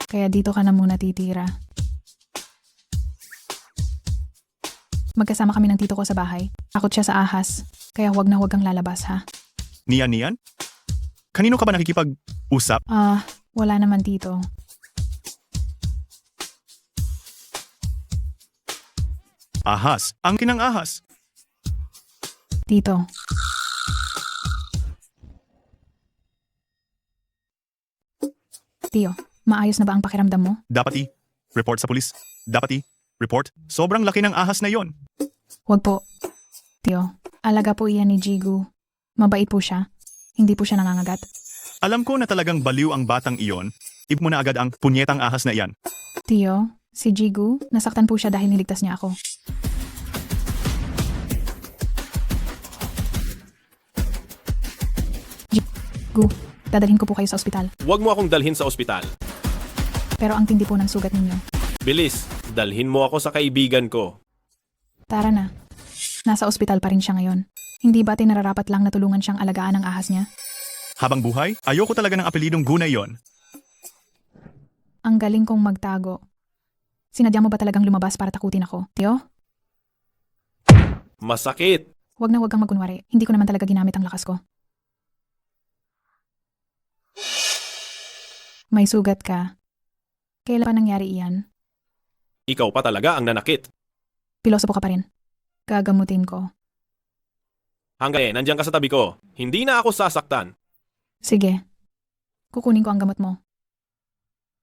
Kaya dito ka na muna titira. Magkasama kami ng tito ko sa bahay. Takot siya sa ahas, kaya huwag na huwag kang lalabas ha. Nian? Kanino ka ba nakikipag-usap? Wala naman tito. Ahas. Ang kinang ahas. Tito. Tio, maayos na ba ang pakiramdam mo? Dapat report sa pulis. Dapat report. Sobrang laki ng ahas na yon. Huwag po. Tio, alaga po iyan ni Jigu. Mabait po siya. Hindi po siya nangangagat. Alam ko na talagang baliw ang batang iyon. Ip mo na agad ang punyetang ahas na iyan. Tio, si Jigu, nasaktan po siya dahil niligtas niya ako. Jigu, dadalhin ko po kayo sa ospital. Huwag mo akong dalhin sa ospital. Pero ang tindi po ng sugat ninyo. Bilis, dalhin mo ako sa kaibigan ko. Tara na. Nasa ospital pa rin siya ngayon. Hindi ba tinararapat lang na tulungan siyang alagaan ang ahas niya? Habang buhay, ayoko talaga ng apelidong Gu na iyon. Ang galing kong magtago. Sinadya mo ba talagang lumabas para takutin ako, Tio? Masakit. Huwag kang magunwari. Hindi ko naman talaga ginamit ang lakas ko. May sugat ka. Kailan pa nangyari iyan? Ikaw pa talaga ang nanakit. Pilosopo ka pa rin. Gagamutin ko. Hanggang nandiyan ka sa tabi ko. Hindi na ako sasaktan. Sige. Kukunin ko ang gamot mo.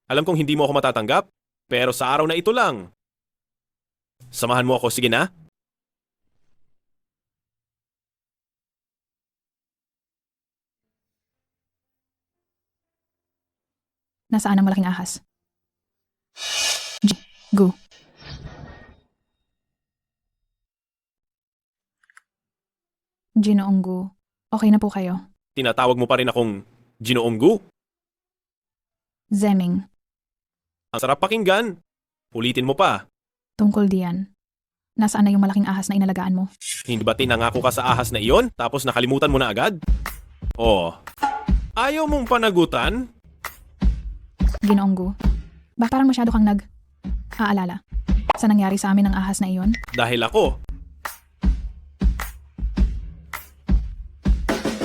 Alam kong hindi mo ako matatanggap, pero sa araw na ito lang. Samahan mo ako, sige na? Nasaan ang malaking ahas? Gu. Ginoong Gu. Okay na po kayo. Tinatawag mo pa rin akong Ginoong Gu? Zeming. Ang sarap pakinggan. Ulitin mo pa. Tungkol diyan. Nasaan na yung malaking ahas na inalagaan mo? Hindi ba tinangako ka sa ahas na iyon, tapos nakalimutan mo na agad? Oh, ayaw mong panagutan? Ginoong Gu. Parang masyado kang aalala. Sa nangyari sa amin ang ahas na iyon? Dahil ako.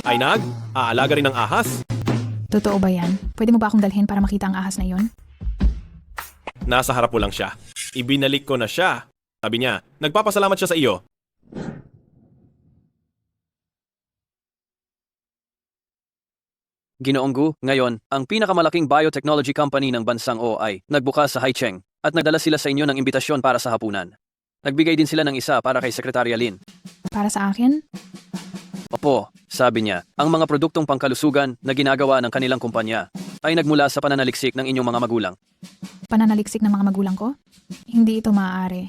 Ay aalaga rin ng ahas? Totoo ba yan? Pwede mo ba akong dalhin para makita ang ahas na iyon? Nasa harap mo lang siya. Ibinalik ko na siya. Sabi niya, nagpapasalamat siya sa iyo. Ginoong Gu, ngayon, ang pinakamalaking biotechnology company ng bansang O ay nagbukas sa Haicheng at nagdala sila sa inyo ng imbitasyon para sa hapunan. Nagbigay din sila ng isa para kay Sekretarya Lin. Para sa akin? Opo, sabi niya, ang mga produktong pangkalusugan na ginagawa ng kanilang kumpanya ay nagmula sa pananaliksik ng inyong mga magulang. Pananaliksik ng mga magulang ko? Hindi ito maaari.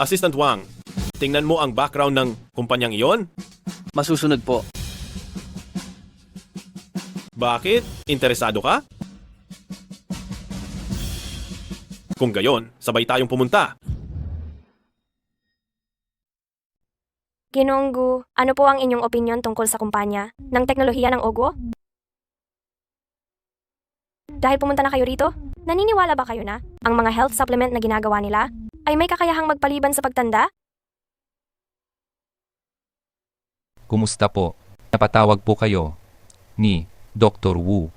Assistant Wang, tingnan mo ang background ng kumpanyang iyon? Masusunod po. Bakit? Interesado ka? Kung gayon, sabay tayong pumunta. Ginoong Gu, ano po ang inyong opinyon tungkol sa kumpanya ng teknolohiya ng Oguo? Dahil pumunta na kayo rito, naniniwala ba kayo na ang mga health supplement na ginagawa nila ay may kakayahang magpaliban sa pagtanda? Kumusta po? Napatawag po kayo ni Dr. Wu.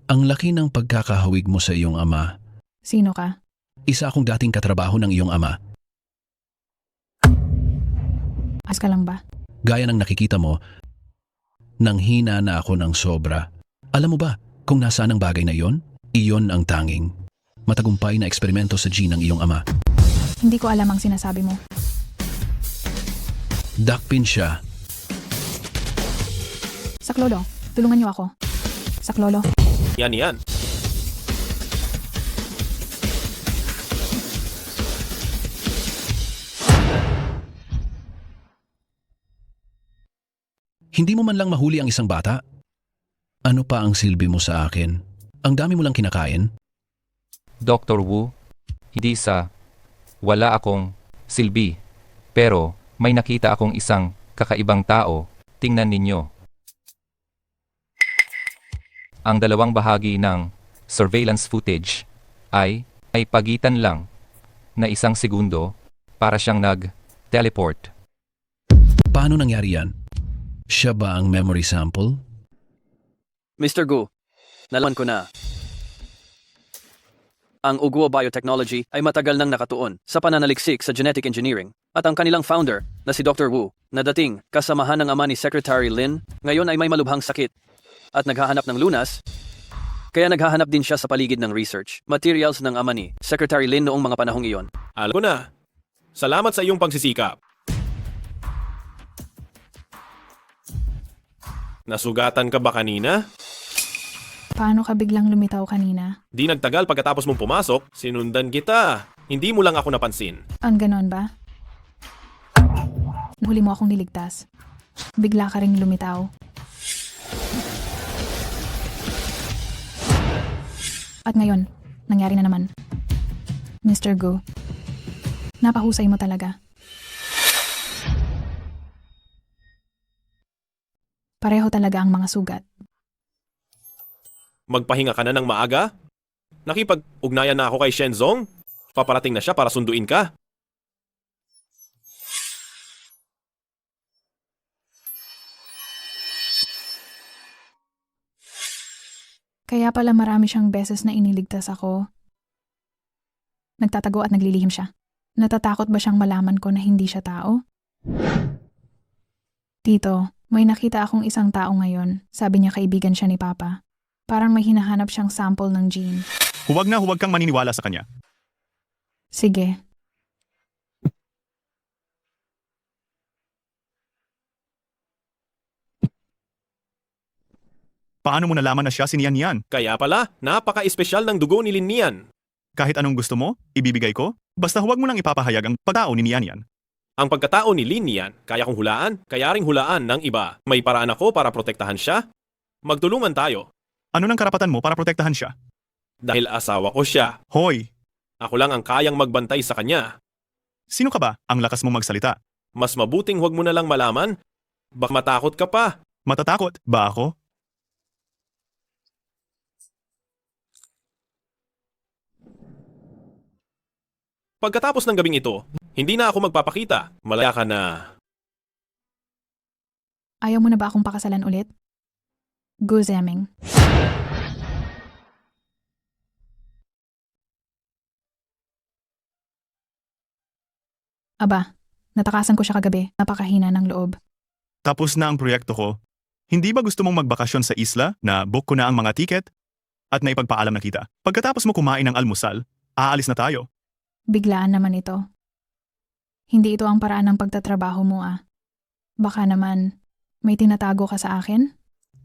Ang laki ng pagkakahawig mo sa iyong ama. Sino ka? Isa akong dating katrabaho ng iyong ama. As ka lang ba? Gaya ng nakikita mo, nanghina na ako ng sobra. Alam mo ba kung nasaan ang bagay na iyon? Iyon ang tanging matagumpay na eksperimento sa gene ng iyong ama. Hindi ko alam ang sinasabi mo. Dakpin siya. Saklolo, tulungan niyo ako. Saklolo. Yan. Hindi mo man lang mahuli ang isang bata? Ano pa ang silbi mo sa akin? Ang dami mo lang kinakain? Dr. Wu, hindi wala akong silbi. Pero may nakita akong isang kakaibang tao. Tingnan ninyo. Ang dalawang bahagi ng surveillance footage ay pagitan lang na 1 segundo para siyang nag-teleport. Paano nangyari yan? Siya ba ang memory sample? Mr. Gu, nalaman ko na. Ang Oguo Biotechnology ay matagal nang nakatuon sa pananaliksik sa genetic engineering at ang kanilang founder na si Dr. Wu na dating kasamahan ng ama ni Secretary Lin ngayon ay may malubhang sakit at naghahanap ng lunas kaya naghahanap din siya sa paligid ng research materials ng ama ni Secretary Lin noong mga panahong iyon. Alam ko na. Salamat sa iyong pagsisikap. Nasugatan ka ba kanina? Paano ka biglang lumitaw kanina? Di nagtagal pagkatapos mong pumasok, sinundan kita. Hindi mo lang ako napansin. Ang ganon ba? Huli mo akong niligtas. Bigla ka ring lumitaw. At ngayon, nangyari na naman. Mr. Gu, napahusay mo talaga. Pareho talaga ang mga sugat. Magpahinga ka na ng maaga? Nakipag-ugnayan na ako kay Shenzong? Paparating na siya para sunduin ka. Kaya pala marami siyang beses na iniligtas ako. Nagtatago at naglilihim siya. Natatakot ba siyang malaman ko na hindi siya tao? Tito, may nakita akong isang tao ngayon. Sabi niya kaibigan siya ni Papa. Parang may hinahanap siyang sample ng gene. Huwag kang maniniwala sa kanya. Sige. Paano mo nalaman na siya si Nian Nian? Kaya pala, napaka-espesyal ng dugo ni Lin Nian. Kahit anong gusto mo, ibibigay ko. Basta huwag mo nang ipapahayag ang pagkatao ni Nian Nian. Ang pagkatao ni Lin Nian, kaya kong hulaan, kaya ring hulaan ng iba. May paraan ako para protektahan siya. Magtulungan tayo. Ano nang karapatan mo para protektahan siya? Dahil asawa ko siya. Hoy! Ako lang ang kayang magbantay sa kanya. Sino ka ba? Ang lakas mong magsalita. Mas mabuting huwag mo na lang malaman. Baka matakot ka pa. Matatakot ba ako? Pagkatapos ng gabing ito, hindi na ako magpapakita. Malaya ka na. Ayaw mo na ba akong pakasalan ulit? Gu Zeming. Aba, natakasan ko siya kagabi. Napakahina ng loob. Tapos na ang proyekto ko. Hindi ba gusto mong magbakasyon sa isla na book ko na ang mga tiket? At naipagpaalam na kita. Pagkatapos mo kumain ng almusal, aalis na tayo. Biglaan naman ito. Hindi ito ang paraan ng pagtatrabaho mo ah. Baka naman, may tinatago ka sa akin?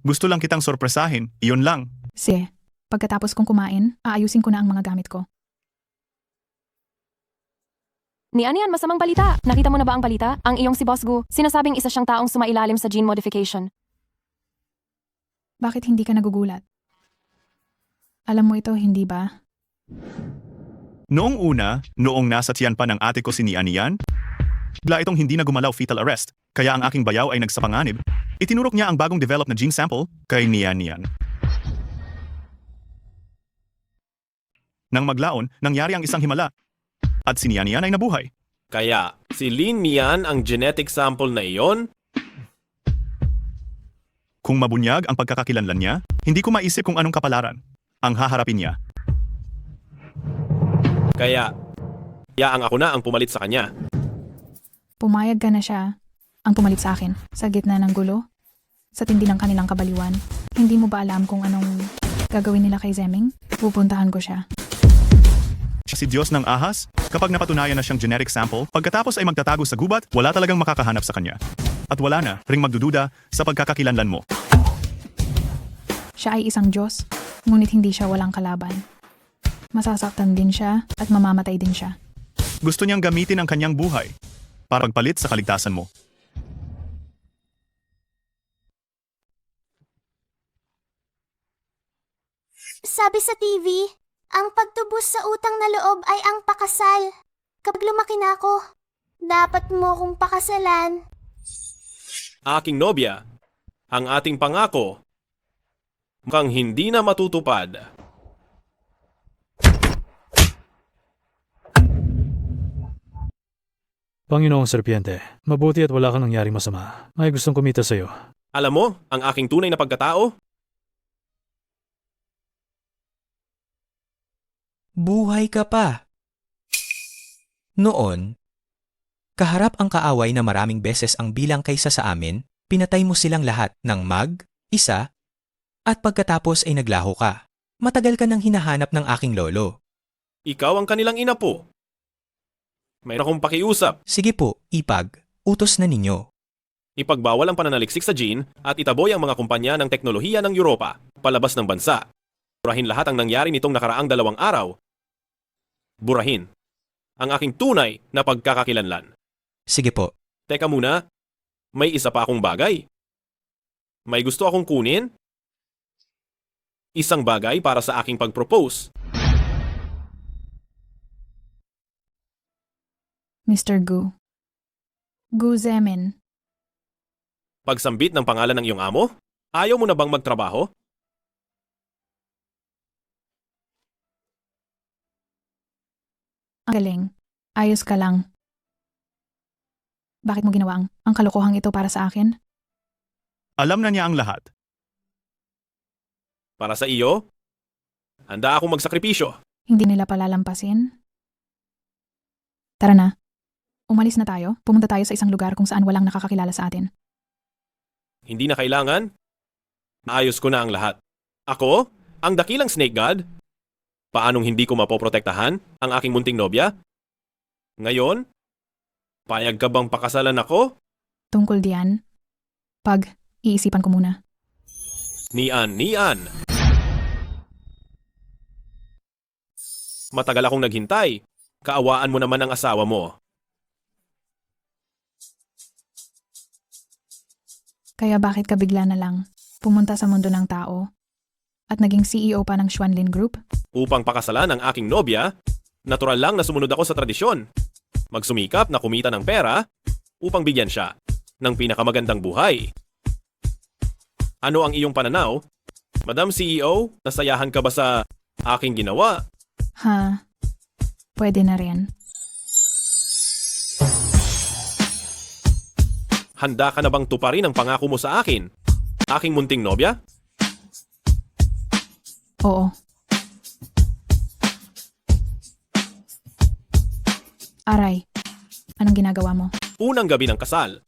Gusto lang kitang sorpresahin, iyon lang. Sige, pagkatapos kong kumain, aayusin ko na ang mga gamit ko. Ni Anian, masamang balita. Nakita mo na ba ang balita? Ang iyong si Boss Gu, sinasabing isa siyang taong sumailalim sa gene modification. Bakit hindi ka nagugulat? Alam mo ito, hindi ba? Noong una, noong nasa tiyan pa ng ate ko si Nian Nian, bigla itong hindi na gumalaw fetal arrest, kaya ang aking bayaw ay nagsapanganib. Itinurok niya ang bagong develop na gene sample kay Nian Nian. Nang maglaon, nangyari ang isang himala. At si Nian Nian ay nabuhay. Kaya, si Lin Nian ang genetic sample na iyon? Kung mabunyag ang pagkakakilanlan niya, hindi ko maisip kung anong kapalaran ang haharapin niya. Kaya ang ako na ang pumalit sa kanya. Pumayag ka na siya. Ang pumalit sa akin, sa gitna ng gulo. Sa tindi ng kanilang kabaliwan. Hindi mo ba alam kung anong gagawin nila kay Zeming? Pupuntahan ko siya. Si Diyos ng ahas, kapag napatunayan na siyang genetic sample, pagkatapos ay magtatago sa gubat, wala talagang makakahanap sa kanya. At wala na ring magdududa sa pagkakakilanlan mo. Siya ay isang Diyos, ngunit hindi siya walang kalaban. Masasaktan din siya at mamamatay din siya. Gusto niyang gamitin ang kanyang buhay para pagpalit sa kaligtasan mo. Sabi sa TV, ang pagtubos sa utang na loob ay ang pakasal. Kapag lumaki na ako, dapat mo akong pakasalan. Aking nobya, ang ating pangako, mukhang hindi na matutupad. Panginoong Serpiente, mabuti at wala kang nangyaring masama. May gustong kumita sa'yo. Alam mo, ang aking tunay na pagkatao? Buhay ka pa. Noon, kaharap ang kaaway na maraming beses ang bilang kaysa sa amin, pinatay mo silang lahat ng isa, at pagkatapos ay naglaho ka. Matagal ka nang hinahanap ng aking lolo. Ikaw ang kanilang ina po. Mayroon akong pakiusap. Sige po, ipag. Utos na ninyo. Ipagbawal ang pananaliksik sa gene at itaboy ang mga kumpanya ng teknolohiya ng Europa palabas ng bansa. Burahin lahat ang nangyari nitong nakaraang 2 araw. Burahin ang aking tunay na pagkakakilanlan. Sige po. Teka muna, may isa pa akong bagay. May gusto akong kunin? Isang bagay para sa aking pag-propose. Mr. Gu. Gu Zemin. Pagsambit ng pangalan ng iyong amo? Ayaw mo na bang magtrabaho? Ang galing. Ayos ka lang. Bakit mo ginawa ang kalokohang ito para sa akin? Alam na niya ang lahat. Para sa iyo? Handa akong magsakripisyo. Hindi nila palalampasin? Tara na. Umalis na tayo. Pumunta tayo sa isang lugar kung saan walang nakakakilala sa atin. Hindi na kailangan. Naayos ko na ang lahat. Ako, ang dakilang snake god? Paanong hindi ko mapoprotektahan ang aking munting nobya? Ngayon, payag ka bang pakasalan ako? Tungkol diyan, iisipan ko muna. Nian. Matagal akong naghintay. Kaawaan mo naman ang asawa mo. Kaya bakit ka bigla na lang pumunta sa mundo ng tao at naging CEO pa ng Xuanlin Group? Upang pakasalan ang aking nobya, natural lang na sumunod ako sa tradisyon. Magsumikap na kumita ng pera upang bigyan siya ng pinakamagandang buhay. Ano ang iyong pananaw? Madam CEO, nasayahan ka ba sa aking ginawa? Ha, pwede na rin. Handa ka na bang tuparin ang pangako mo sa akin? Aking munting nobya? Oo. Aray, anong ginagawa mo? Unang gabi ng kasal,